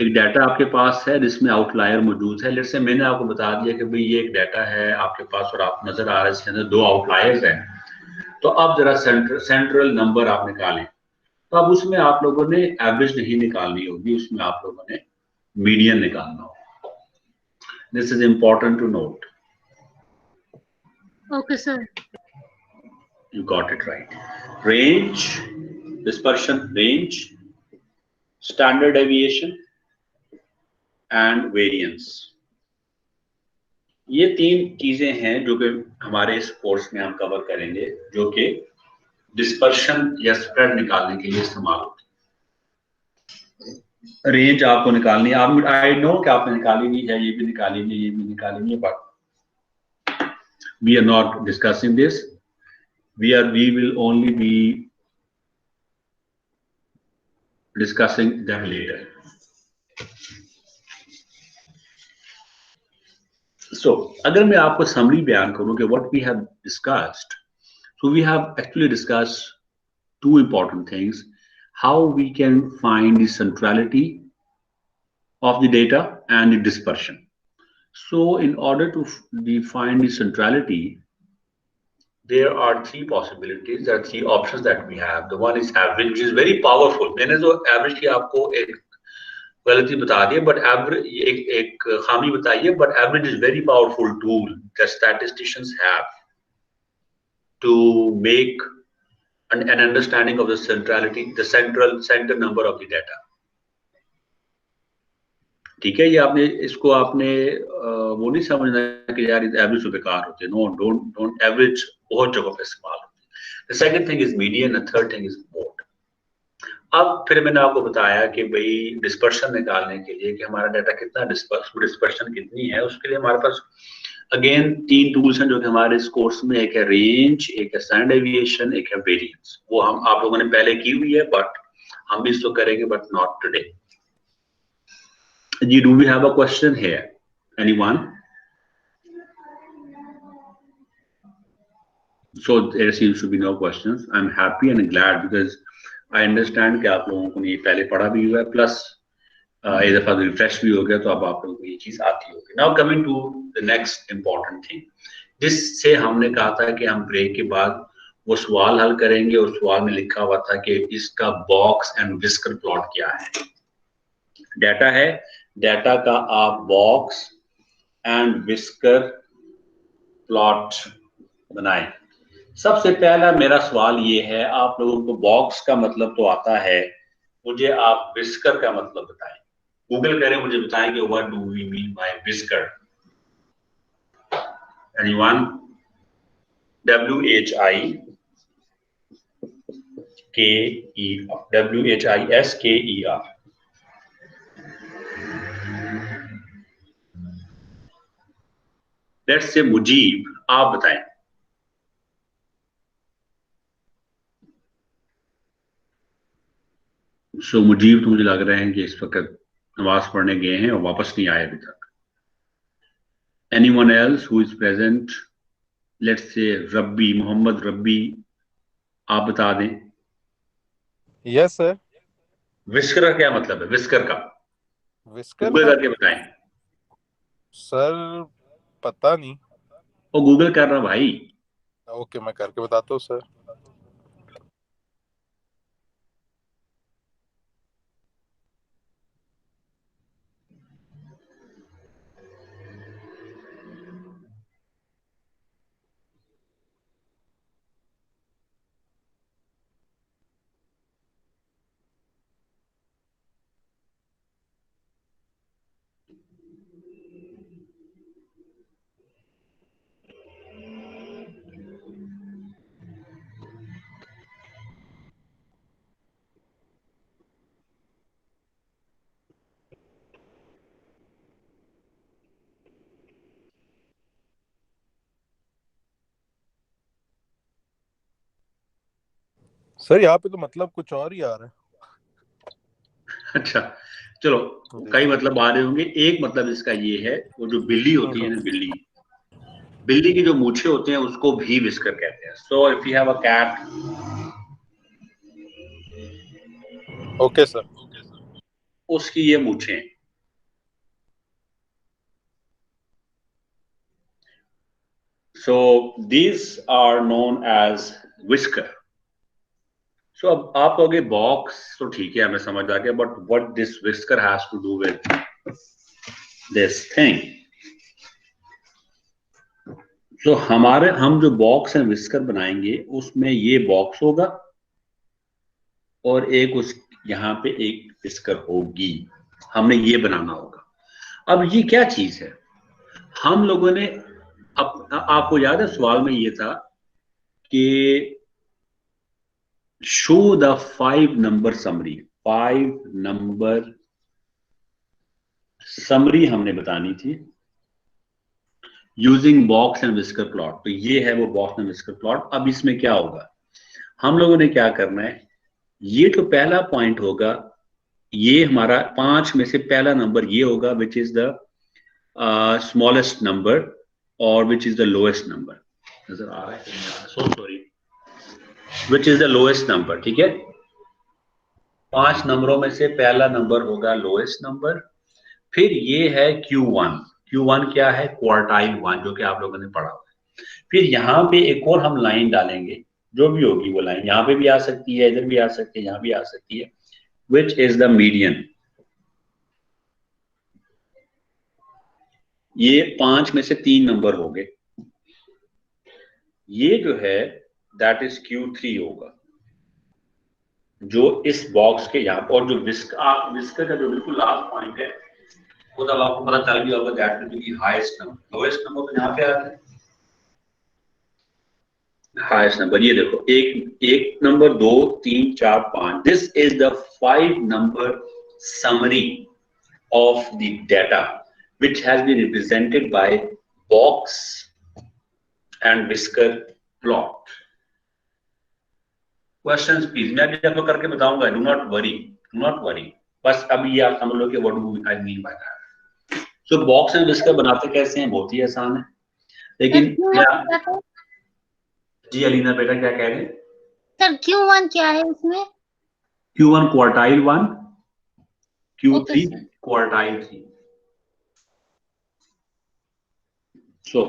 एक डाटा आपके पास है जिसमें आउटलायर मौजूद है। लेट्स से मैंने आपको बता दिया कि भाई ये एक डाटा है आपके पास और आप नजर आ रहा है इसके अंदर 2 आउटलायर्स हैं। तो अब जरा सेंट्रल नंबर आप निकालें। तो अब उसमें आप लोगों ने एवरेज नहीं निकालनी होगी, उसमें आप लोगों ने मीडियन निकालना होगा। This is important to note. Okay sir. You got it right. Range, dispersion, range, standard deviation and variance. ये 3 चीजें हैं जो कि हमारे इस कोर्स में हम कवर करेंगे, जो कि डिस्पर्शन या स्प्रेड निकालने के लिए इस्तेमाल होती है। रेंज आपको निकालनी है, आप आई नो कि आपने निकाली हुई है, ये भी निकाली हुई है, ये भी निकाली हुई है, but we are not discussing this. We will only be discussing them later. So, अगर मैं आपको समरी बयान करूं कि what we have discussed, so we have actually discussed 2 important things: how we can find the centrality of the data and the dispersion. So, in order to define the centrality, there are 3 possibilities, there are 3 options that we have. The one is average, which is very powerful. मैंने जो average की आपको एक गलती बता दी, but average एक खामी बताई है, but average is very powerful tool that statisticians have to make an understanding of the centrality, the center number of the data. ठीक है, ये आपने इसको आपने वो नहीं समझना कि यार एवरेज तो बेकार होते हैं। नो, डोंट एवरेज बहुत जगह पे इस्तेमाल होती है। The second thing is median, the third thing is mode. अब फिर मैंने आपको बताया कि भाई डिस्पर्शन निकालने के लिए कि हमारा डाटा कितना डिस्पर्शन कितनी है, उसके लिए हमारे पास अगेन 3 टूल्स हैं जो कि हमारे इस कोर्स में, एक है रेंज, एक है स्टैंडर्ड डेविएशन, एक है वेरिएंस। वो हम आप लोगों ने पहले की हुई है, बट हम भी इसको करेंगे, but not today. Do we have a question here? Anyone? So there seems to be no questions. I'm happy and glad because I understand कि आप लोगों को ये पहले पढ़ा भी हुआ है, plus एक दफा रिफ्रेश भी हो गया तो अब आप लोगों को ये चीज आती होगी। Now coming to the next important thing, जिससे हमने कहा था कि हम ब्रेक के बाद वो सवाल हल करेंगे, और सवाल में लिखा हुआ था कि इसका बॉक्स एंड विस्कर प्लॉट क्या है। डाटा है, डाटा का आप बॉक्स एंड विस्कर प्लॉट बनाएं। सबसे पहला मेरा सवाल ये है, आप लोगों को बॉक्स का मतलब तो आता है, मुझे आप विस्कर का मतलब बताएं। गूगल करें, मुझे बताएं कि what do we mean by whisker. Anyone? WHISKER। Let's say Mujib, आप बताएं। सो मुजीब तो मुझे लग रहे हैं कि इस वक्त नमाज पढ़ने गए हैं और वापस नहीं आए अभी तक। Anyone else who is present? Let's say रब्बी, मोहम्मद रब्बी, आप बता दें। Yes sir. विस्कर का क्या मतलब है? विस्कर का विस्कर गूगल का करके बताएं। सर पता नहीं। वो गूगल कर रहा भाई। ओके, मैं करके बताता हूँ सर। सर यहाँ पे तो मतलब कुछ और ही आ रहा है। अच्छा चलो, कई मतलब आ रहे होंगे। एक मतलब इसका ये है, वो जो बिल्ली होती है ना, बिल्ली, बिल्ली की जो मूछे होते हैं उसको भी विस्कर कहते हैं। So if you have a cat, okay sir. उसकी ये मूछे हैं। So these are known as whisker. So अब आप कहोगे बॉक्स तो ठीक है, हमें समझ आ गया, but what this whisker has to do with this thing. So हम जो बॉक्स एंड विस्कर बनाएंगे उसमें ये बॉक्स होगा और एक उस यहाँ पे एक विस्कर होगी। हमने ये बनाना होगा। अब ये क्या चीज है? हम लोगों ने आपको याद है सवाल में ये था कि show the 5 number summary. 5 number summary हमने बतानी थी using box and whisker plot. तो ये है वो बॉक्स एंड विस्कर प्लॉट। अब इसमें क्या होगा, हम लोगों ने क्या करना है, ये जो पहला पॉइंट होगा, ये हमारा 5 में से पहला नंबर ये होगा which is the smallest number और which is the lowest number. नजर आ रहा है? So sorry, which is the lowest number. ठीक है, 5 नंबरों में से पहला नंबर होगा लोएस्ट नंबर। फिर ये है Q1। Q1 क्या है? क्वार्टाइल 1, जो कि आप लोगों ने पढ़ा हुआ है। फिर यहाँ पे एक और हम लाइन डालेंगे, जो भी होगी वो लाइन यहाँ पे भी आ सकती है, इधर भी आ सकती है, यहाँ भी आ सकती है, विच इज द मीडियन। ये 5 में से 3 नंबर हो गए। ये जो है दैट इज Q3 होगा, जो इस बॉक्स के यहाँ पर। और जो विस्कर का जो बिल्कुल लास्ट पॉइंट है, वो तब आपको पता चल गया होगा, that will be highest number. Lowest number तो यहाँ पे आता है, हाईएस्ट नंबर ये देखो, एक number, 2 3 4 5। This is the 5 number summary of the data which has been represented by box and whisker plot. Questions please? मैं भी आपको करके बताऊंगा, do not worry। बस अभी ये आप समझ लो कि what do I mean by that। So box and whisker बनाते कैसे हैं? बहुत ही आसान है, लेकिन जी अलीना बेटा क्या कह रहे हैं? सर Q1 क्या है इसमें? Q1 क्वार्टाइल 1, Q3 क्वार्टाइल थी। सो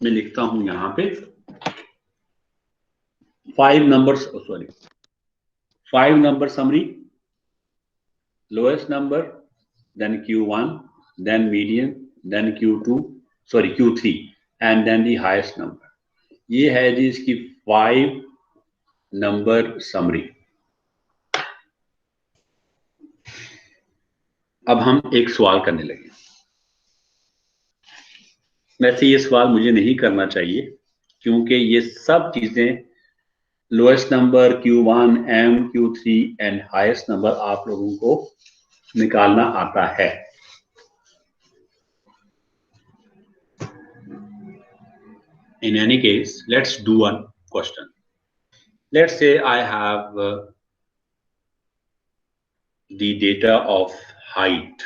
मैं लिखता हूं यहां पे 5 numbers, sorry, 5 number summary, lowest number, then Q1, then median, then Q2, sorry Q3, and then the highest number. ये है जी इसकी 5 number summary। अब हम एक सवाल करने लगे। वैसे ये सवाल मुझे नहीं करना चाहिए क्योंकि ये सब चीजें lowest number, Q1, M, Q3 and highest number आप लोगों को निकालना आता है। In any case, let's do one question. Let's say I have the data of height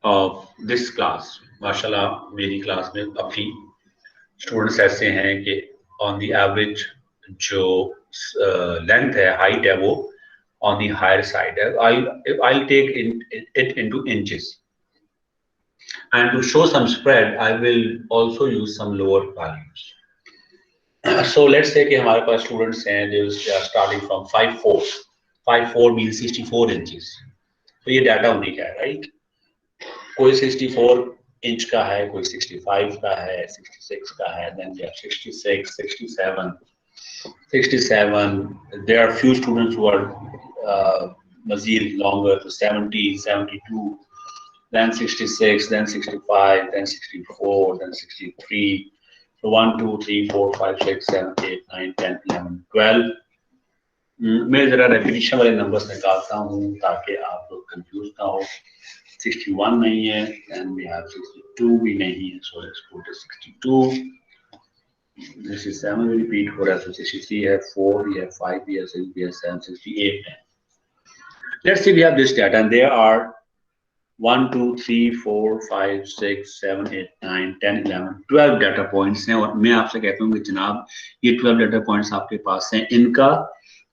of this class. माशाल्लाह मेरी क्लास में काफी स्टूडेंट्स ऐसे हैं कि on the average जो length है, height है, वो on the higher side है। I'll take it into inches. And to show some spread, I will also use some lower values. So let's say कि हमारे पास students हैं जो starting from 5'4". 5'4" means 64 inches. तो ये डाटा उन्हीं का है, right? कोई 64 इंच का है, कोई 65 का है, 66 का है, then they have 66, 67. There are few students who are mazid longer to 70, 72. Then 66, then 65, then 64, then 63. So 1, 2, 3, 4, 5, 6, 7, 8, 9, 10, 11, 12. मैं जरा रेपिटेशन वाले नंबर्स निकालता हूँ ताकि आप लोग कंफ्यूज ना हो। 61 नहीं है, then we have 62 भी नहीं है, so let's put a 62. 67 repeat हो रहा है, so 63 है, 4 भी है, 5 भी है, 6 भी है, 7, 68 है। Let's say we have this data and there are 1, 2, 3, 4, 5, 6, 7, 8, 9, 10, 11, 12 data points हैं और मैं आपसे कहता हूँ कि जनाब ये 12 डाटा पॉइंट्स आपके पास हैं,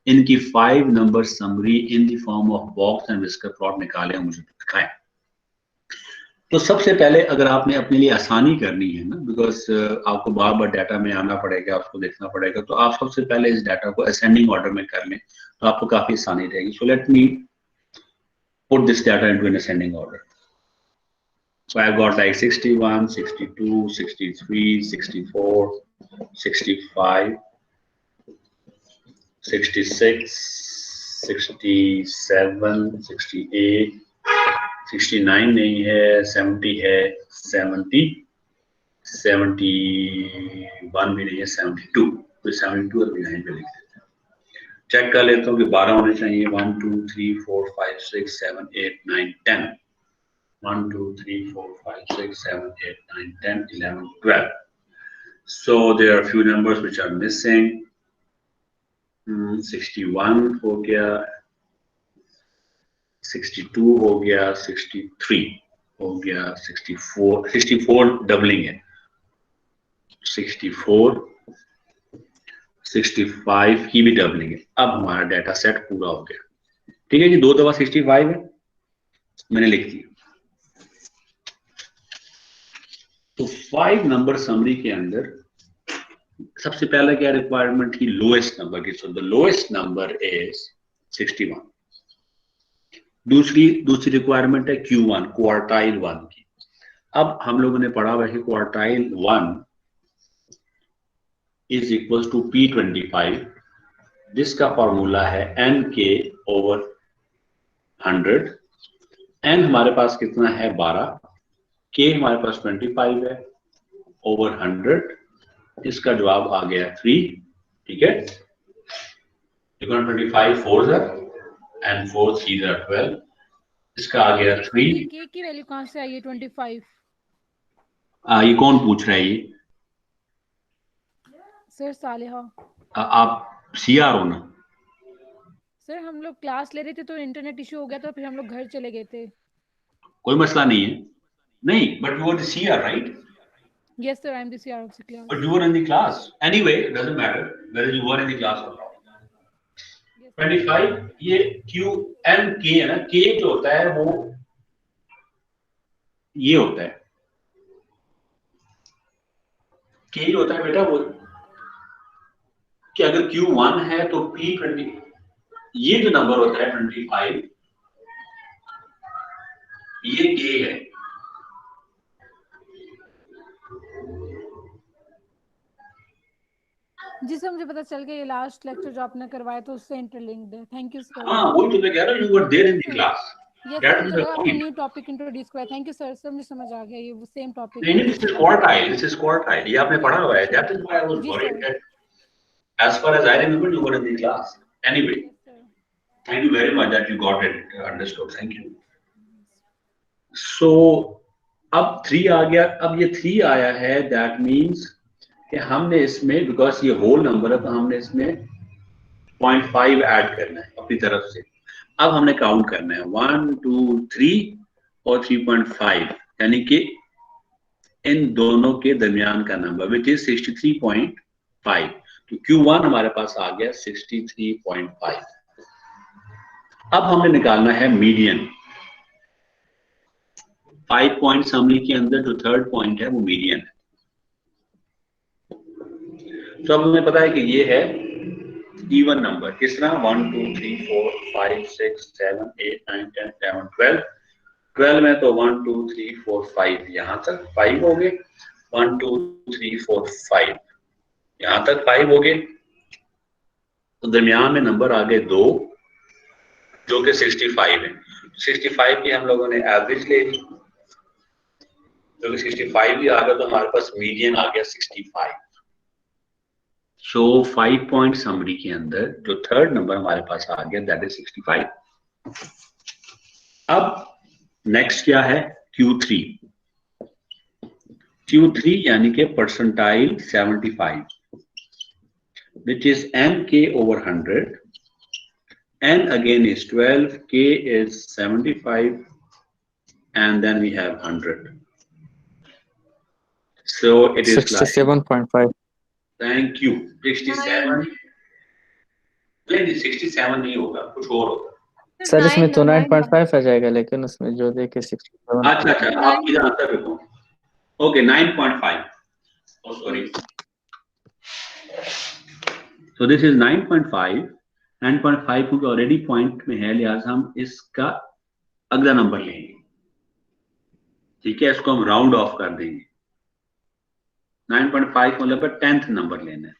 इनकी 5 number summary in the form of box and whisker plot निकालें और मुझे दिखाएं। तो सबसे पहले अगर आपने अपने लिए आसानी करनी है ना, बिकॉज आपको बार बार डाटा में आना पड़ेगा, उसको देखना पड़ेगा, तो आप सबसे पहले इस डाटा को असेंडिंग ऑर्डर में कर लें तो आपको काफी आसानी रहेगी। So let me put this data into an ascending order. So I've got like 61, 62, 63, 64, 65, 66, 67, 68, 69 नहीं है, 70 है, 70, 71 भी नहीं है, 72, तो 72 और 9 पे लिख देते हैं। चेक कर लेता हूँ कि 12 होने चाहिए। 1, 2, 3, 4, 5, 6, 7, 8, 9, 10. 1, 2, 3, 4, 5, 6, 7, 8, 9, 10, 11, 12. So there are a few numbers which are missing. 61 हो गया, 62 हो गया, 63 हो गया, 64 डबलिंग है, 64, 65 की भी डबलिंग है। अब हमारा डाटा सेट पूरा हो गया। ठीक है जी, 2 दफा 65 है, मैंने लिख दिया। तो 5 नंबर समरी के अंदर सबसे पहला क्या रिक्वायरमेंट थी? लोएस्ट नंबर की। So the lowest number is 61। दूसरी रिक्वायरमेंट है Q1, क्वार्टाइल 1 की। अब हम लोगों ने पढ़ा हुआ है quartile 1 is equals to P25, जिसका फॉर्मूला है Nk/100। N हमारे पास कितना है? 12। K हमारे पास 25 है ओवर 100। इसका जवाब आ गया 3। ठीक है, 25 4 and 4 3 12। इसका आ गया 3। K की वैल्यू कहाँ से आई है? 25। ये कौन पूछ रहा है? ये सर सालिहा। आप CR हो ना? सर हम लोग क्लास ले रहे थे तो इंटरनेट इशू हो गया था, फिर हम लोग घर चले गए थे। कोई मसला नहीं है। नहीं, but you were the CR, right? Yes sir, I am the CR of the class. But you were in the class. Anyway, it doesn't matter whether you were in the class or not. 25 ये Q N के है ना, के जो होता है वो ये होता है, के होता है बेटा वो कि अगर Q1 है तो P20 ये जो नंबर होता है 25 ये के है। जिससे मुझे पता चल गया ये लास्ट लेक्चर जो आपने करवाया तो उससे इंटरलिंक्ड है। Thank you sir. हाँ वही तो मैं कह रहा हूँ, you were there in the class. Yes that sir, is मुझे द लगा आपने पॉइंट। न्यू टॉपिक इंट्रोड्यूस किया। थैंक यू सर, मुझे समझ आ गया ये वो सेम टॉपिक नहीं this is quartile, this is quartile, ये आपने पढ़ा हुआ है। That is why I was जी worried sir. That as far as I remember you were in the class. Anyway, thank you very much that you got it understood. Thank you. So अब 3 आ गया, अब ये 3 आया है, that means कि हमने इसमें बिकॉज ये होल नंबर है तो हमने इसमें 0.5 ऐड करना है अपनी तरफ से। अब हमने काउंट करना है 1 2 3 और 3.5 यानी कि इन दोनों के दरमियान का नंबर विच इज 63.5। तो Q1 हमारे पास आ गया 63.5। अब हमें निकालना है मीडियन। 5 पॉइंट समरी के अंदर जो थर्ड पॉइंट है वो मीडियन है। तो अब हमें पता है कि ये है इवन नंबर, किस तरह 1 2 3 4 5 6 7 8 9 10 11 12। 12 में तो 1 2 3 4 5 यहां तक 5 हो गए, 1 2 3 4 5 यहां तक 5 हो गए। तो दरमियान में नंबर आ गए 2 जो कि 65 है। 65 की हम लोगों ने एवरेज ले ली, जो कि 65 भी आ गया तो हमारे पास मीडियन आ गया 65। सो 5 पॉइंट समरी के अंदर जो थर्ड नंबर हमारे पास आ गया दैट इज 65। अब नेक्स्ट क्या है Q3। Q3 यानी कि percentile 75 which is MK over 100, N again is 12, K is 75 and then we have 100. So it is 67.5. Thank you 67 नहीं 67 नहीं होगा, कुछ और होगा। सर इसमें तो 9.5 आ जाएगा, लेकिन उसमें जो देखे 67। अच्छा आप इधर आंसर देखो। Okay 9.5, oh sorry, so this is 9.5। 9.5 क्योंकि ऑलरेडी पॉइंट में है लिहाजा हम इसका अगला नंबर लेंगे, ठीक है, इसको हम राउंड ऑफ कर देंगे। 9.5 मतलब 10th नंबर लेना है।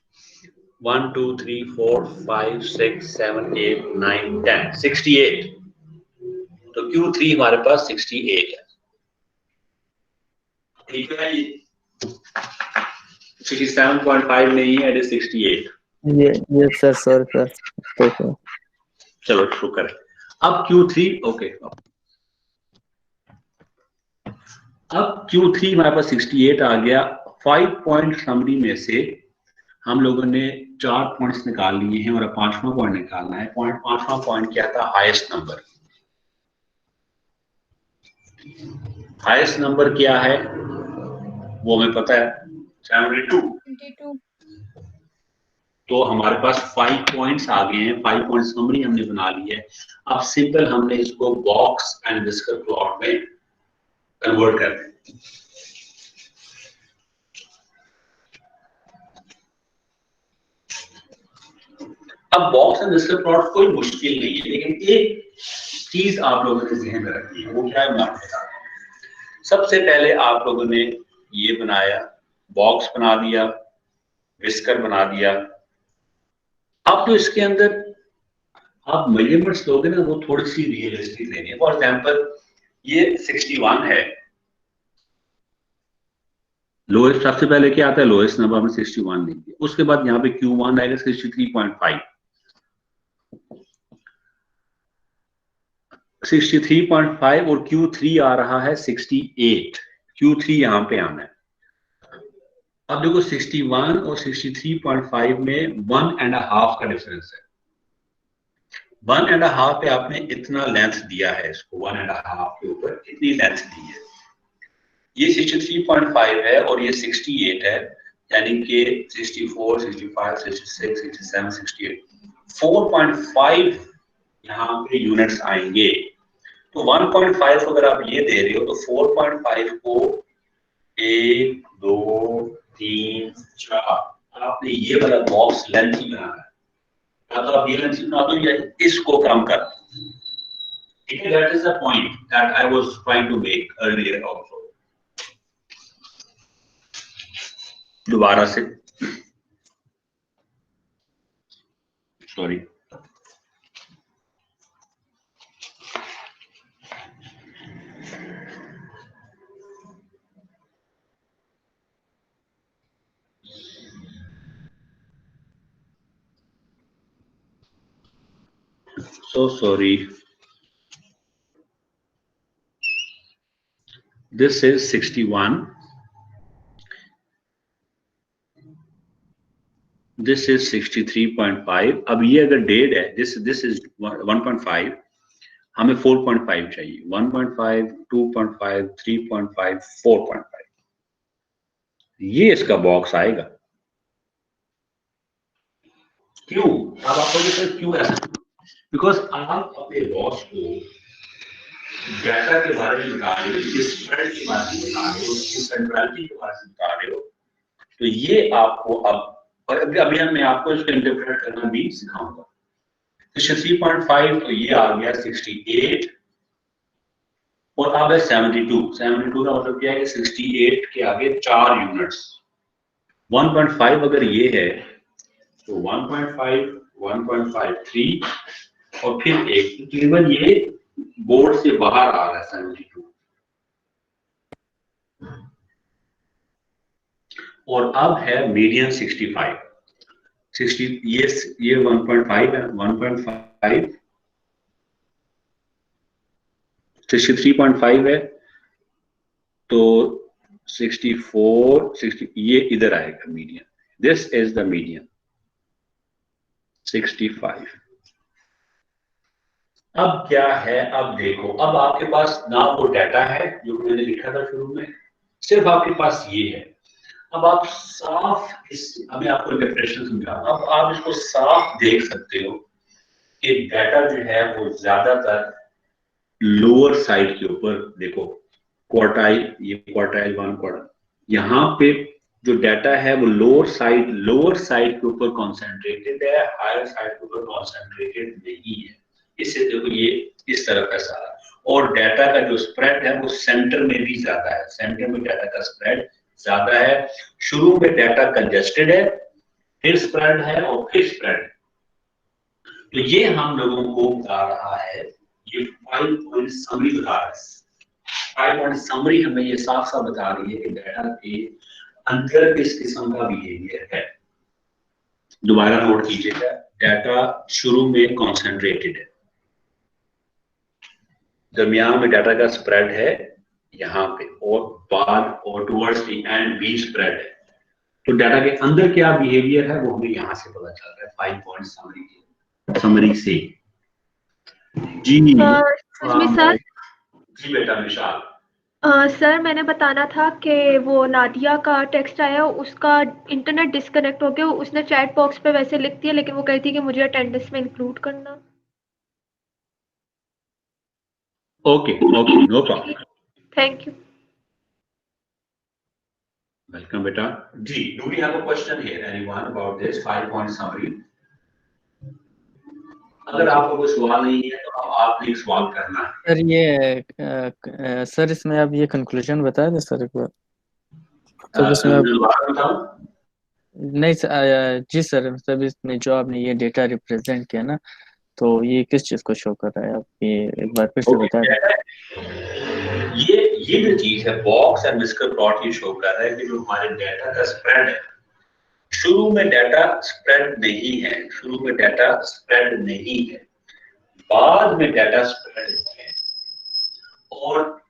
1 2 3 4 5 6 7 8 9 10 68। तो Q3 हमारे पास 68 है, ठीक है। ये 67.5 नहीं है, इट इज 68। ये सर सॉरी सर। चलो शुरू करें। अब Q3 ओके, अब Q3 हमारे पास 68 आ गया। 5 पॉइंट समरी में से हम लोगों ने 4 पॉइंट्स निकाल लिए हैं और अब 5वां पॉइंट निकालना है। पांचवा पॉइंट क्या था? Highest number. हाईएस्ट नंबर क्या है वो हमें पता है, 72। तो हमारे पास 5 पॉइंट्स आ गए हैं, 5 पॉइंट समरी हमने बना ली है। अब सिंपल हमने इसको बॉक्स एंड विस्कर प्लॉट में कन्वर्ट कर दें। अब बॉक्स एंड विस्कर प्लॉट कोई मुश्किल नहीं है, लेकिन एक चीज आप लोगों ने ध्यान में रखनी है, वो क्या है मैं आपको बताता हूं। सबसे पहले आप लोगों ने ये बनाया, बॉक्स बना दिया, विस्कर बना दिया। अब तो इसके अंदर आप मेजरमेंट्स लोगे ना, वो थोड़ी सी रियलिस्टिक लेनी है। फॉर एग्जांपल ये 61 है, लोएस्ट सबसे पहले क्या आता है, लोएस्ट नंबर में 61 लेंगे। उसके बाद यहाँ पे Q1 आएगा 63.5, 63.5 और Q3 आ रहा है 68। Q3 यहाँ पे आना है। अब देखो 61 और 63.5 में 1.5 का डिफरेंस है। 1.5 पे आपने इतना लेंथ दिया है, इसको 1.5 के ऊपर इतनी लेंथ दी है। ये 63.5 है और ये 68 है, यानी कि 64, 65, 66, 67, 68, 4.5 यहाँ पे यूनिट्स आएंगे। तो 1.5 अगर आप ये दे रहे हो तो 4.5 को 1 2 3 4 आपने ये वाला बॉक्स लेंथ ही बनाना है, अगर आप ये लेंथ बना दो या इसको कम कर, ठीक है। That is the point that I was trying to make earlier also. दोबारा से sorry, so sorry, this is 61, this is 63.5। अब ये अगर डेड है, this is 1.5, हमें 4.5 चाहिए, 1.5 2.5 3.5 4.5, ये इसका बॉक्स आएगा। क्यों? अब आपको सर क्यों ऐसा? बिकॉज आप अपने बॉस को डाटा के बारे में बता रहे हो, स्प्रेड के बारे में बता रहे हो, सेंट्रलिटी के बारे में बता रहे हो, तो ये आपको अब अभी मैं आपको इसको इंटरप्रेट करना भी सिखाऊंगा। तो 63.5 तो ये आ गया 68 और अब है 72। 72 का मतलब क्या है? 68 के आगे 4 यूनिट्स। 1.5 अगर ये है तो 1.5 1.53 और फिर एक, तकरीबन ये बोर्ड से बाहर आ रहा है 72। और अब है मीडियन 65। 60 ये 1.5 है, 1.5 63.5 है तो 64 60 ये इधर आएगा median. This is the median 65। अब क्या है? अब देखो, अब आपके पास ना वो डाटा है जो मैंने लिखा था शुरू में, सिर्फ आपके पास ये है। अब आप साफ अभी आपको इंटरप्रेशन समझा, अब आप इसको साफ देख सकते हो कि डाटा जो है वो ज्यादातर लोअर साइड के ऊपर, देखो क्वार्टाइल, ये क्वार्टाइल 1 क्वार्टाइल, यहाँ पे जो डाटा है वो लोअर साइड के ऊपर कॉन्सेंट्रेटेड है, हायर साइड के ऊपर कॉन्सेंट्रेटेड नहीं है। इससे देखो ये इस तरफ है सारा, और डाटा का जो स्प्रेड है वो सेंटर में भी ज्यादा है, सेंटर में डाटा का स्प्रेड ज्यादा है। शुरू में डाटा कंजेस्टेड है, फिर स्प्रेड है और फिर स्प्रेड। तो ये हम लोगों को बता रहा है, ये 5 पॉइंट समरी बता रहा है। 5 पॉइंट समरी हमें ये साफ साफ बता रही है कि डाटा के अंदर किस किस्म का बिहेवियर है। दोबारा नोट कीजिएगा, डाटा शुरू में कॉन्सेंट्रेटेड है, दरमियान में डाटा का स्प्रेड है यहाँ पे, और बाद और टुवर्ड्स द एंड भी स्प्रेड है। तो डाटा के अंदर क्या बिहेवियर है वो हमें यहाँ से पता चल रहा है 5 पॉइंट समरी से। जी सर जी बेटा विशाल। सर मैंने बताना था कि वो नादिया का टेक्स्ट आया, उसका इंटरनेट डिस्कनेक्ट हो गया, उसने चैट बॉक्स पे वैसे लिख दिया, लेकिन वो कही थी कि मुझे अटेंडेंस में इंक्लूड करना। Okay okay, no problem, thank you. Welcome बेटा। जी, do we have a question here anyone about this 5 point summary? अगर आपको कोई सवाल नहीं है तो आपने एक सवाल करना है। सर ये सर इसमें आप ये कंक्लूजन बता दें सर एक बार। तो इसमें नहीं जी सर, मतलब इसमें जो आपने ये डेटा रिप्रेजेंट किया ना, तो ये किस चीज को शो कर रहा है? आप ये एक बार फिर से बता दें। ये जो चीज है बॉक्स एंड विस्कर प्लॉट, ये शो कर रहा है कि जो हमारे डाटा का स्प्रेड है, शुरू में डाटा स्प्रेड नहीं है, शुरू में डाटा स्प्रेड नहीं है, बाद में डाटा स्प्रेड है, और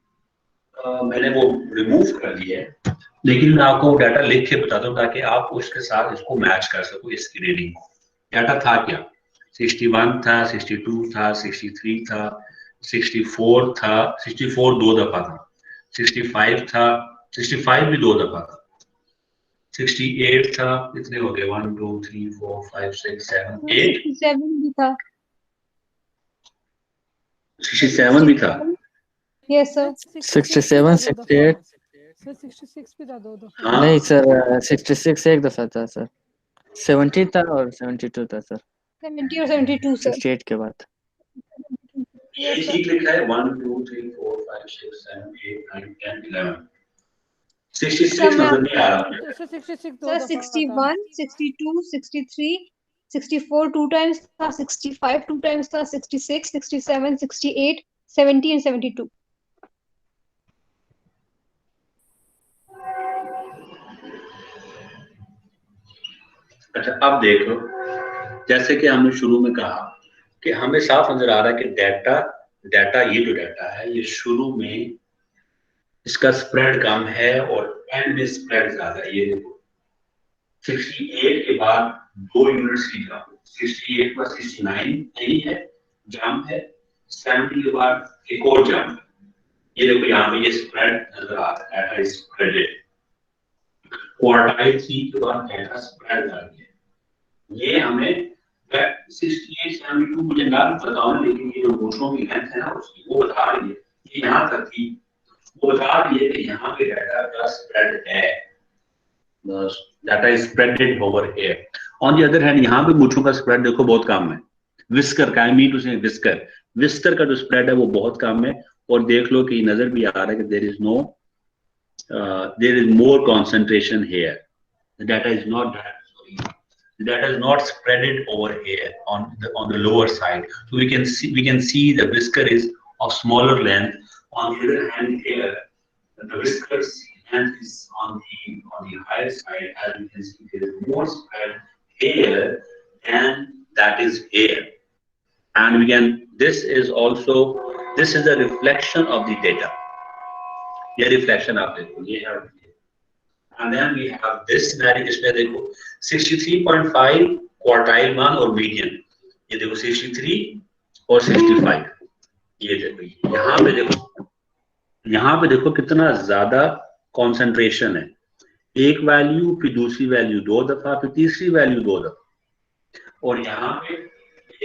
मैंने वो रिमूव कर दिया है, लेकिन मैं आपको डाटा लिख के बताता हूँ ताकि आप उसके साथ इसको मैच कर सको, इसकी रीडिंग को। डाटा था क्या? 61 था, 62 था, 63 था, 64 था, 64 2 दफा था, 65 था, 65 भी 2 दफा था, 68 था, कितने हो गए? 1 2 3 4 5 6 7 8 67 भी था। 67 भी था। Yes sir. 67 68 सर 66 भी था 2 दफा। हाँ नहीं सर 66 एक दफा था सर, 70 था और 72 था सर, 70 और 72 सर। 68 के बाद। ये ठीक लिखा है 1 2 3 4 5 6 7 8 9 10 11 66 नजर नहीं आ रहा। सर 66 दो सर दफा था। 61, 62, 63, 64 टू टाइम्स था, 65 टू टाइम्स था, 66, 67, 68, 70 एंड 72। अच्छा अब देखो, जैसे कि हमने शुरू में कहा कि हमें साफ नजर आ रहा है कि डाटा ये जो डाटा है ये शुरू में इसका स्प्रेड कम है और एंड में स्प्रेड ज्यादा है। ये देखो 68 के बाद 2 यूनिट्स की जंप, 68 पर 69 यही है जंप है, 70 के बाद एक और जंप। ये देखो यहाँ पे ये स्प्रेड नजर आ रहा है, डाटा स्प्रेडेड। क्वार्टाइल 3 के बाद डाटा स्प्रेड आ गया। ये हमें 68 72 मुझे ना बताओ, लेकिन ये जो घोषणों की लेंथ है ना उसकी वो बता रही है, ये यहाँ तक थी, वो बता रही है कि यहाँ पे डाटा का स्प्रेड है, data is spreaded over here. On the other hand यहाँ पे मूंछों का स्प्रेड देखो बहुत कम है। विस्कर का, आई मीन टू से विस्कर का जो स्प्रेड है वो बहुत कम है। और देख लो कि नजर भी आ रहा है कि there is more concentration here. The data is not spreaded over here on the lower side. So we can see the whisker is of smaller length. On the other hand, here the whiskers length is on the higher side. As you can see, there is more spread here than that is here. And this is a reflection of the data. ये reflection आप देखो, ये है। And then we have this scenario, इसमें देखो 63.5 quartile मान और median, ये देखो 63 और 65। ये देखो यहाँ पे देखो कितना ज्यादा कंसंट्रेशन है। एक वैल्यू फिर दूसरी वैल्यू 2 दफा फिर तीसरी वैल्यू 2 दफा, और यहाँ पे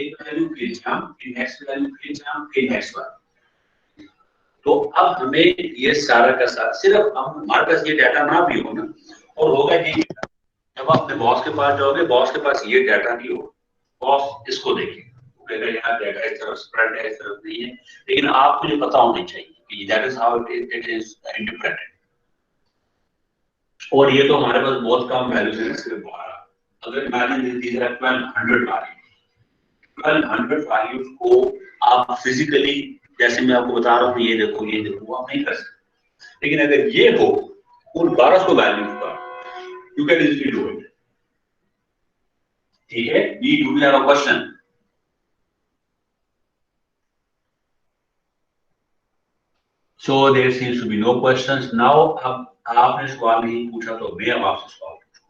एक वैल्यू फिर जंप फिर नेक्स्ट वैल्यू फिर जंप फिर नेक्स्ट वैल्यू। तो अब हमें ये सारा का सारा, सिर्फ हम हमारे पास ये डाटा ना भी हो ना, और होगा ये, जब आप अपने बॉस के पास जाओगे, बॉस के पास ये डाटा नहीं हो, बॉस इसको देखेगा, यहाँ डाटा इस तरफ स्प्रेड है, इस तरफ नहीं है, लेकिन आपको ये पता होना चाहिए कि that is how it is independent. और ये तो हमारे पास बहुत कम वैल्यूज है, सिर्फ 12। अगर इमेजिन दीज आर 1200 वैल्यूज को आप फिजिकली, जैसे मैं आपको बता रहा हूँ ये देखो आप नहीं कर सकते, लेकिन अगर ये हो उन 1200 वैल्यूज का, you can easily do it. ठीक है, do we have a question? So there seems to be no questions now. अब आपने सवाल नहीं पूछा तो मैं अब आपसे सवाल पूछूं।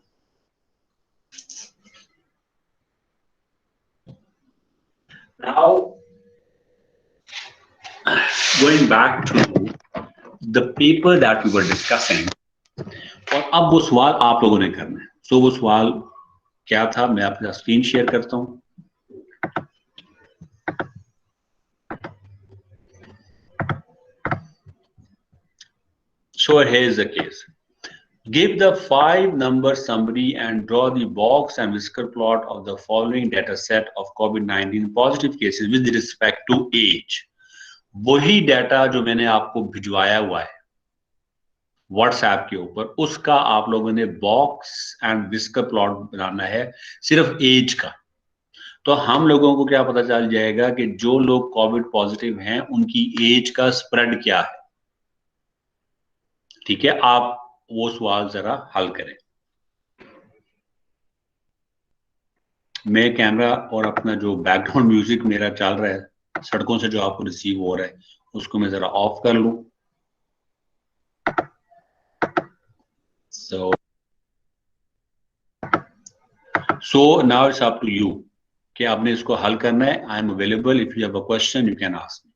Now going back to the paper that we were discussing, और अब वो सवाल आप लोगों ने करना है। सो वो सवाल क्या था, मैं आपके साथ स्क्रीन शेयर करता हूं। So here is the case. Give the 5-number summary and draw the box and whisker plot of the following data set of COVID-19 positive cases with respect to age. वही data जो मैंने आपको भिजवाया हुआ है WhatsApp के ऊपर, उसका आप लोगों ने बॉक्स एंड विस्कर प्लॉट बनाना है, सिर्फ एज का। तो हम लोगों को क्या पता चल जाएगा कि जो लोग कोविड पॉजिटिव हैं उनकी एज का स्प्रेड क्या है। ठीक है, आप वो सवाल जरा हल करें। मैं कैमरा और अपना जो बैकग्राउंड म्यूजिक मेरा चल रहा है सड़कों से जो आपको रिसीव हो रहा है उसको मैं जरा ऑफ कर लूं। So now it's up to you कि आपने इसको हल करना है। I am available if you have a question you can ask me.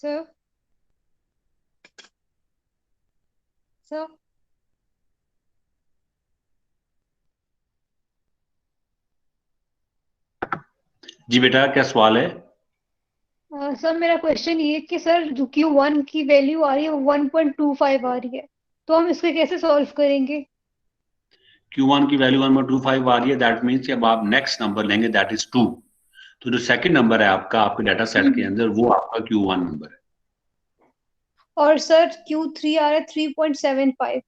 Sir sir जी बेटा, क्या सवाल है? सर मेरा क्वेश्चन ये है कि सर जो Q1 की वैल्यू आ रही है वो 1.25 आ रही है, तो हम इसको कैसे सॉल्व करेंगे? Q1 की वैल्यू 1.25 आ रही है, दैट मीन्स अब आप नेक्स्ट नंबर लेंगे, दैट इज 2। तो जो सेकंड नंबर है आपका आपके डाटा सेट के अंदर, वो आपका Q1 नंबर है। और सर Q3 आ रहा है 3.75,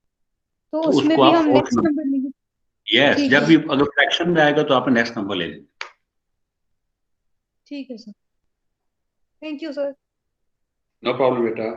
तो तो उसमें उसको भी आप हम फोर्थ नेक्स्ट नंबर, नंबर लेंगे। यस, ठीक जब है भी अगर फ्रैक्शन में आएगा तो आप नेक्स्ट नंबर ले लेंगे। ठीक है sir, thank you sir. No problem बेटा।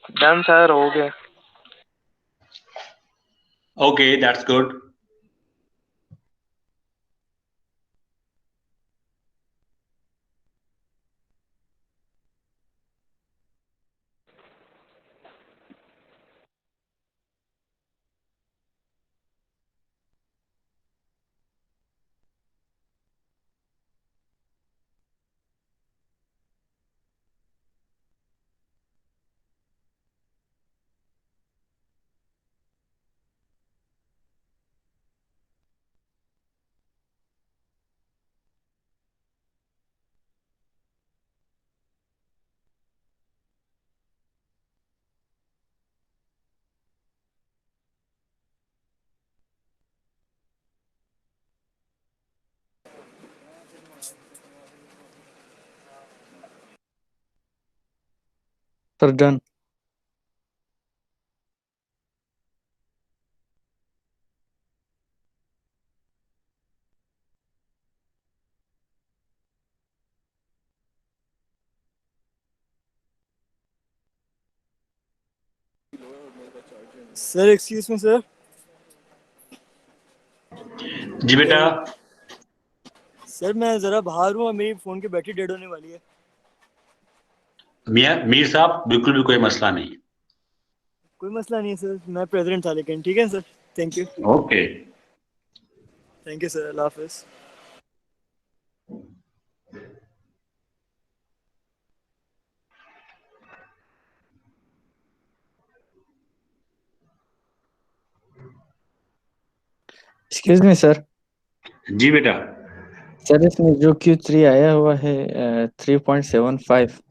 डन सर, हो गया। Okay, that's good. Sir done. Sir excuse me sir. जी बेटा। सर मैं जरा बाहर हूँ और मेरी फोन की बैटरी डेड होने वाली है। मियां मीर साहब, बिल्कुल भी कोई मसला नहीं। कोई मसला नहीं है सर, मैं प्रेजेंट था लेकिन ठीक है sir. Thank you. Okay. Thank you sir, Allah हाफिज। Excuse me sir. जी बेटा। सर इसमें जो Q3 आया हुआ है 3.75,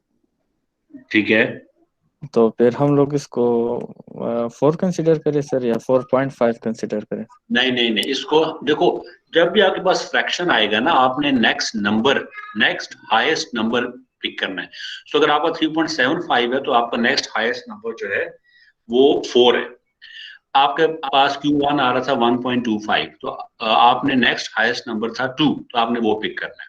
ठीक है। तो फिर हम लोग इसको 4 कंसिडर करें सर या 4.5 कंसिडर करें? नहीं नहीं नहीं, इसको देखो, जब भी आपके पास फ्रैक्शन आएगा ना, आपने नेक्स्ट हाईएस्ट नंबर पिक करना है। सो अगर आपका 3.75 है तो आपका नेक्स्ट हाईएस्ट नंबर जो है वो 4 है। आपके पास Q1 आ रहा था 1.25, तो आपने नेक्स्ट हाईएस्ट नंबर था 2, तो आपने वो पिक करना है।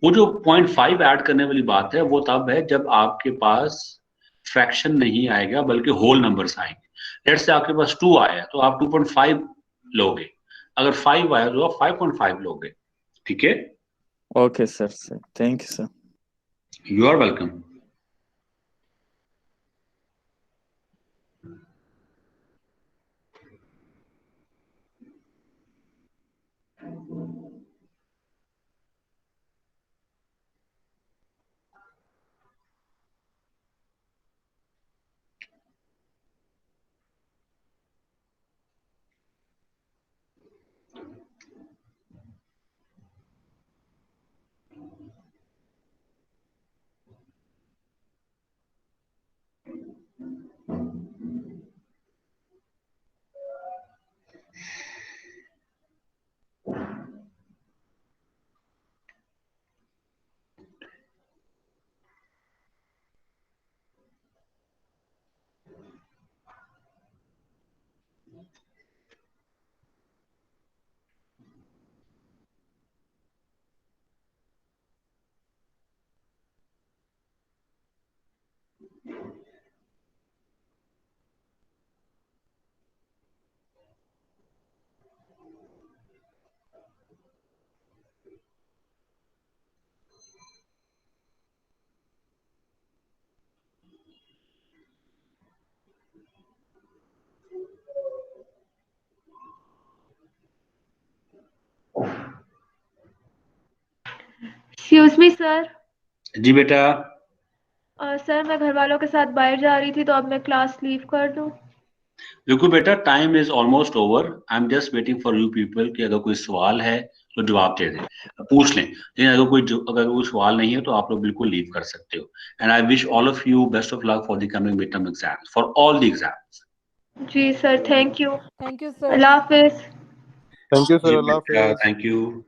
वो जो 0.5 ऐड करने वाली बात है वो तब है जब आपके पास फ्रैक्शन नहीं आएगा बल्कि होल नंबर्स आएंगे। लेट्स से आपके पास 2 आया तो आप 2.5 लोगे, अगर 5 आया तो आप 5.5 लोगे। ठीक है, okay sir, thank you sir. You are welcome. Excuse me sir. जी बेटा। सर मैं घर वालों के साथ बाहर जा रही थी, तो अब मैं क्लास लीव कर दूं? देखो बेटा, time is almost over, I am just waiting for you people कि अगर कोई सवाल है तो जवाब दे दें, पूछ लें। लेकिन अगर कोई सवाल नहीं है तो आप लोग बिल्कुल लीव कर सकते हो। And I wish all of you best of luck for the coming mid term exams, for all the exams. जी sir, thank you. Sir. Allah हाफिज। थैंक यू जी सर, अल्लाह बेटा, हाफिज। Thank you.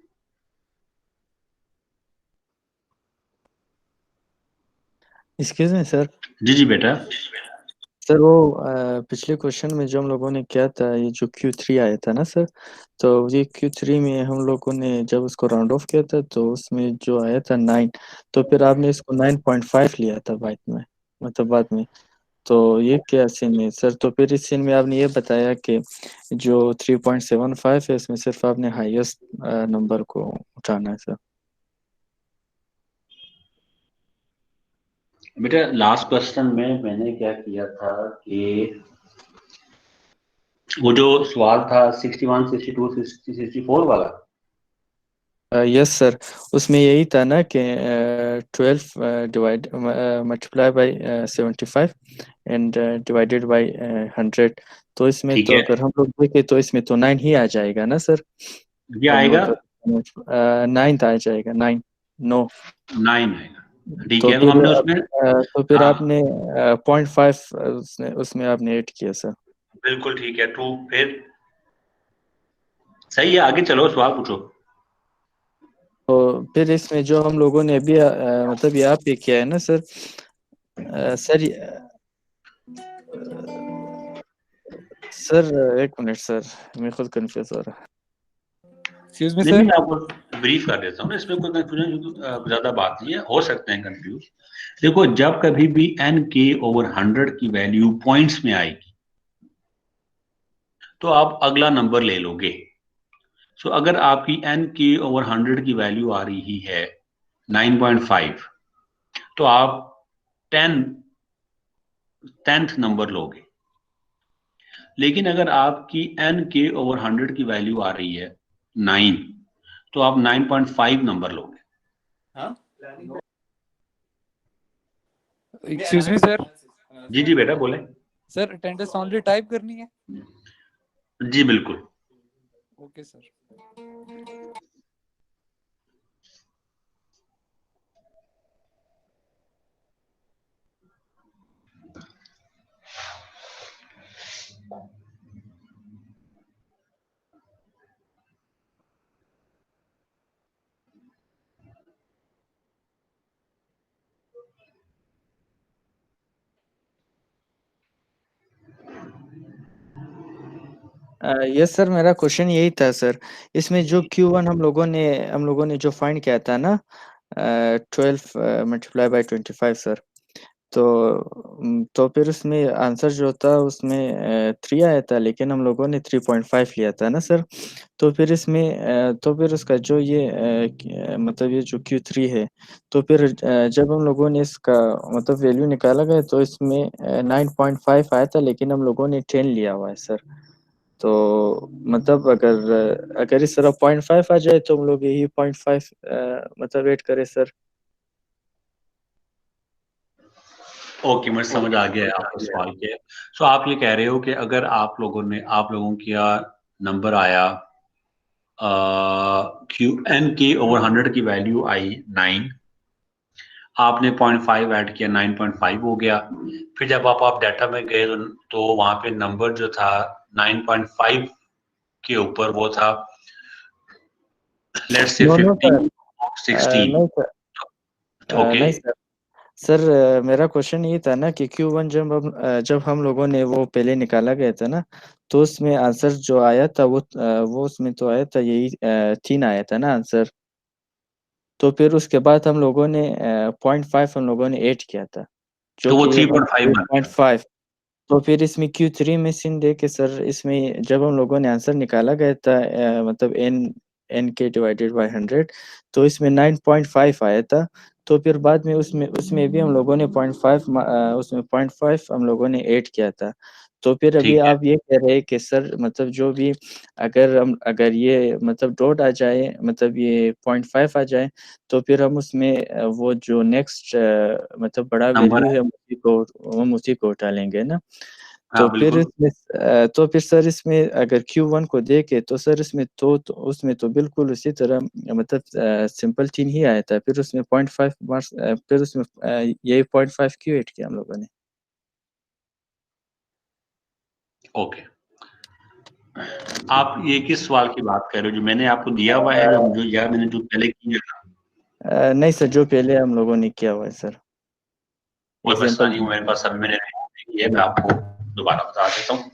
Excuse me sir. जी जी बेटा। Sir वो पिछले क्वेश्चन में जो हम लोगों ने किया था, ये जो Q3 आया था ना सर, तो ये Q3 में हम लोगों ने जब उसको राउंड ऑफ किया था तो उसमें जो आया था 9, तो फिर आपने इसको 9.5 लिया था बाद में। तो ये क्या सीन है सर? तो फिर इस सीन में आपने ये बताया कि जो 3.75 है इसमें सिर्फ आपने हाईएस्ट नंबर को उठाना है सर। बेटा लास्ट क्वेश्चन में मैंने क्या किया था कि वो जो सवाल था 61, 62, 60, 64 वाला। यस सर, उसमें यही था ना कि 12 divide multiply by 75 and divided by 100। तो इसमें ठीक तो है, अगर हम लोग देखें तो इसमें तो 9 ही आ जाएगा ना सर? ये हम आएगा अगर 9 आ जाएगा, 9 नो। 9 आएगा। ठीक तो है, तो फिर हमने उसमें, हाँ आपने 0.5 उसमें आपने ऐड किया सर। बिल्कुल ठीक है, 2 फिर सही है। आगे चलो, सवाल पूछो। तो फिर इसमें जो हम लोगों ने अभी मतलब यहाँ पे किया है ना सर, सर सर एक मिनट सर, मैं खुद कंफ्यूज हो रहा। एक्सक्यूज मी नहीं सर। नहीं, मैं आपको ब्रीफ कर देता हूँ ना, इसमें कोई कंफ्यूजन ज्यादा बात नहीं है, हो सकते हैं कंफ्यूज। देखो, जब कभी भी n k ओवर 100 की वैल्यू पॉइंट्स में आएगी तो आप अगला नंबर ले लोगे। सो अगर आपकी n k ओवर 100 की वैल्यू आ रही है 9.5, तो आप 10th नंबर लोगे। लेकिन अगर आपकी n k ओवर 100 की वैल्यू आ रही है 9, तो आप 9.5 नंबर लोगे। Excuse me sir. जी जी बेटा, बोले। सर अटेंडेंस ओनली टाइप करनी है? जी बिल्कुल। Okay sir. यस सर, मेरा क्वेश्चन यही था सर। इसमें जो Q1 हम लोगों ने जो फाइंड किया था ना, 12 मल्टीप्लाई बाय 25 सर। तो फिर उसमें आंसर जो था उसमें 3 आया था, लेकिन हम लोगों ने 3.5 लिया था ना सर। तो फिर तो फिर उसका जो ये मतलब ये जो Q3 है, तो फिर जब हम लोगों ने इसका मतलब वैल्यू निकाला गया तो इसमें 9.5 आया था, लेकिन हम लोगों ने 10 लिया हुआ है सर। तो मतलब अगर इस तरह 0.5 आ जाए तो हम लोग यही 0.5 मतलब ऐड करें सर। ओके, मुझे समझ आ गया है आपके सवाल के। सो आप ये कह रहे हो कि अगर आप लोगों का नंबर आया QN के ओवर 100 की वैल्यू आई 9, आपने 0.5 ऐड किया, 9.5 हो गया। फिर जब आप डाटा में गए तो वहां पे नंबर जो था 9.5 के ऊपर वो था, let's say no no sir, 15 16। नहीं सर, ओके, नहीं सर। सर मेरा क्वेश्चन ये था ना कि Q1 जब हम लोगों ने वो पहले निकाला गया था ना, तो उसमें आंसर जो आया था वो उसमें तो आया था यही 3 आया था ना आंसर। तो फिर उसके बाद हम लोगों ने 0.5 हम लोगों ने ऐड किया था, जो तो वो कि ये 3.5 बन गया। 3.5। तो फिर इसमें Q3 में सिन दे के सर, इसमें जब हम लोगों ने आंसर निकाला गया था मतलब n के डिवाइडेड बाय 100, तो इसमें 9.5 आया था। तो फिर बाद में उसमें भी हम लोगों ने 0.5 उसमें 0.5 हम लोगों ने ऐड किया था। तो फिर अभी ठीक है, आप ये कह रहे हैं कि सर मतलब जो भी अगर ये मतलब डॉट आ जाए, मतलब ये 0.5 आ जाए, तो फिर हम उसमें वो जो नेक्स्ट मतलब बड़ा नंबर वैल्यू है। है हम उसी को उठा लेंगे ना। हाँ बिल्कुल। तो फिर सर इसमें अगर Q1 को देखे तो सर इसमें तो उसमें तो बिल्कुल उसी तरह मतलब सिंपल 3 ही आया था। फिर उसमें 0.5 मार्क्स फिर उसमें यही 0.5 क्यों ऐड किया हम लोगों ने? ओके, आप ये किस सवाल की बात कर रहे हो, जो मैंने आपको दिया हुआ है, या मैंने जो पहले किया था? नहीं सर, जो पहले हम लोगों ने किया हुआ है सर, कोई मसला एग्जाम्पल। नहीं, मेरे पास सब मैंने ये मैं आपको दोबारा बता देता हूँ।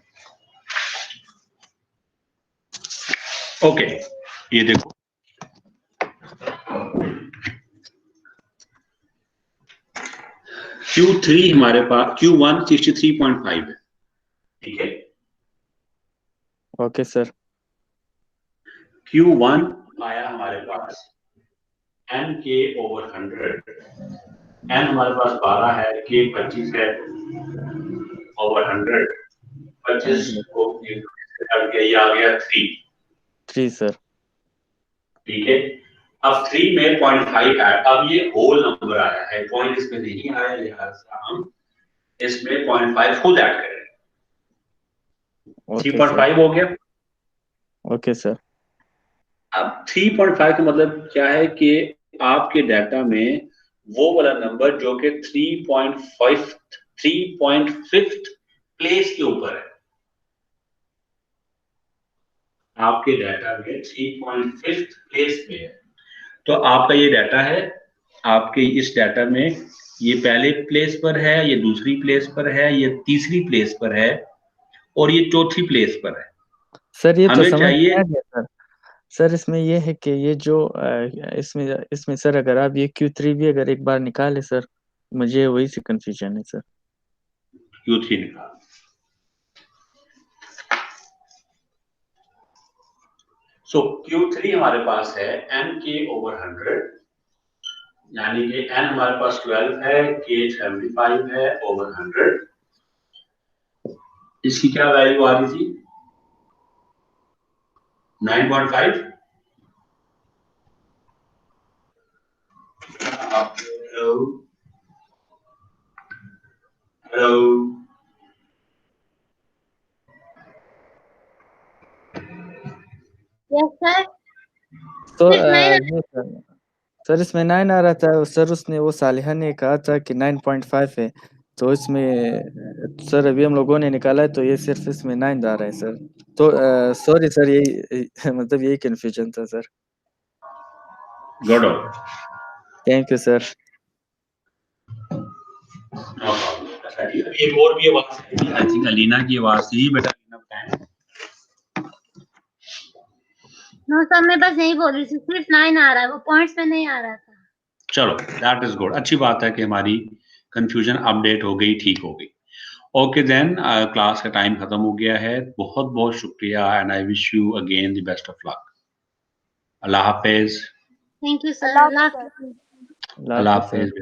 ओके, ये देखो, Q3 हमारे पास Q1 63.5 है, ठीक है। Okay sir. Q1 आया हमारे पास N के ओवर 100, N हमारे पास 12 है, K 25 है, ओवर 100 25 को करके ये आ गया 3 सर। ठीक है। अब 3 में 0.5 है, अब ये होल नंबर आया है, पॉइंट इसमें नहीं आया, लिहाजा हम इसमें 0.5 खुद ऐड करें। Okay sir. 3.5 हो गया। Okay sir. अब 3.5 का मतलब क्या है कि आपके डाटा में वो वाला नंबर जो कि 3.5 प्लेस के ऊपर है, आपके डाटा में 3.5 प्लेस में है। तो आपका ये डाटा है, आपके इस डाटा में ये पहले प्लेस पर है, ये दूसरी प्लेस पर है, ये तीसरी प्लेस पर है, और ये चौथी प्लेस पर है। सर ये तो हमें समझ में चाहिए, आ गया सर। सर इसमें ये है कि ये जो इसमें इसमें सर अगर आप ये Q3 भी अगर एक बार निकाले सर, मुझे वही से कंफ्यूजन है सर। Q3 निकाल। सो Q3 हमारे पास है N के ओवर 100, यानी कि N हमारे पास 12 है, K 75 है ओवर 100। इसकी क्या वैल्यू आ रही थी? 9.5। Hello hello, yes sir. तो सिर्फ 9 ये सर इसमें 9 आ रहा था सर। उसने वो सालिहा ने कहा था कि 9.5 है, तो इसमें सर अभी हम लोगों ने निकाला है तो ये सिर्फ इसमें 9 आ रहा है सर। तो सॉरी सर, यही मतलब यही कंफ्यूजन था sir. Good. Thank you sir. एक और भी आवाज आई थिंक अलीना की आवाज थी, बेटा अलीना बताएं। नो सर, मैं बस यही बोल रही थी, सिर्फ 9 आ रहा है, वो पॉइंट्स में नहीं आ रहा था। चलो दैट इज गुड, अच्छी बात है कि हमारी कंफ्यूजन अपडेट हो गई, ठीक हो गई। ओके देन, क्लास का टाइम खत्म हो गया है। बहुत बहुत शुक्रिया and I wish you again the best of luck. Allah हाफिज। Thank you sir. Allah Allah हाफ़िज़। हाफ़िज़। अल्लाह हाफिज।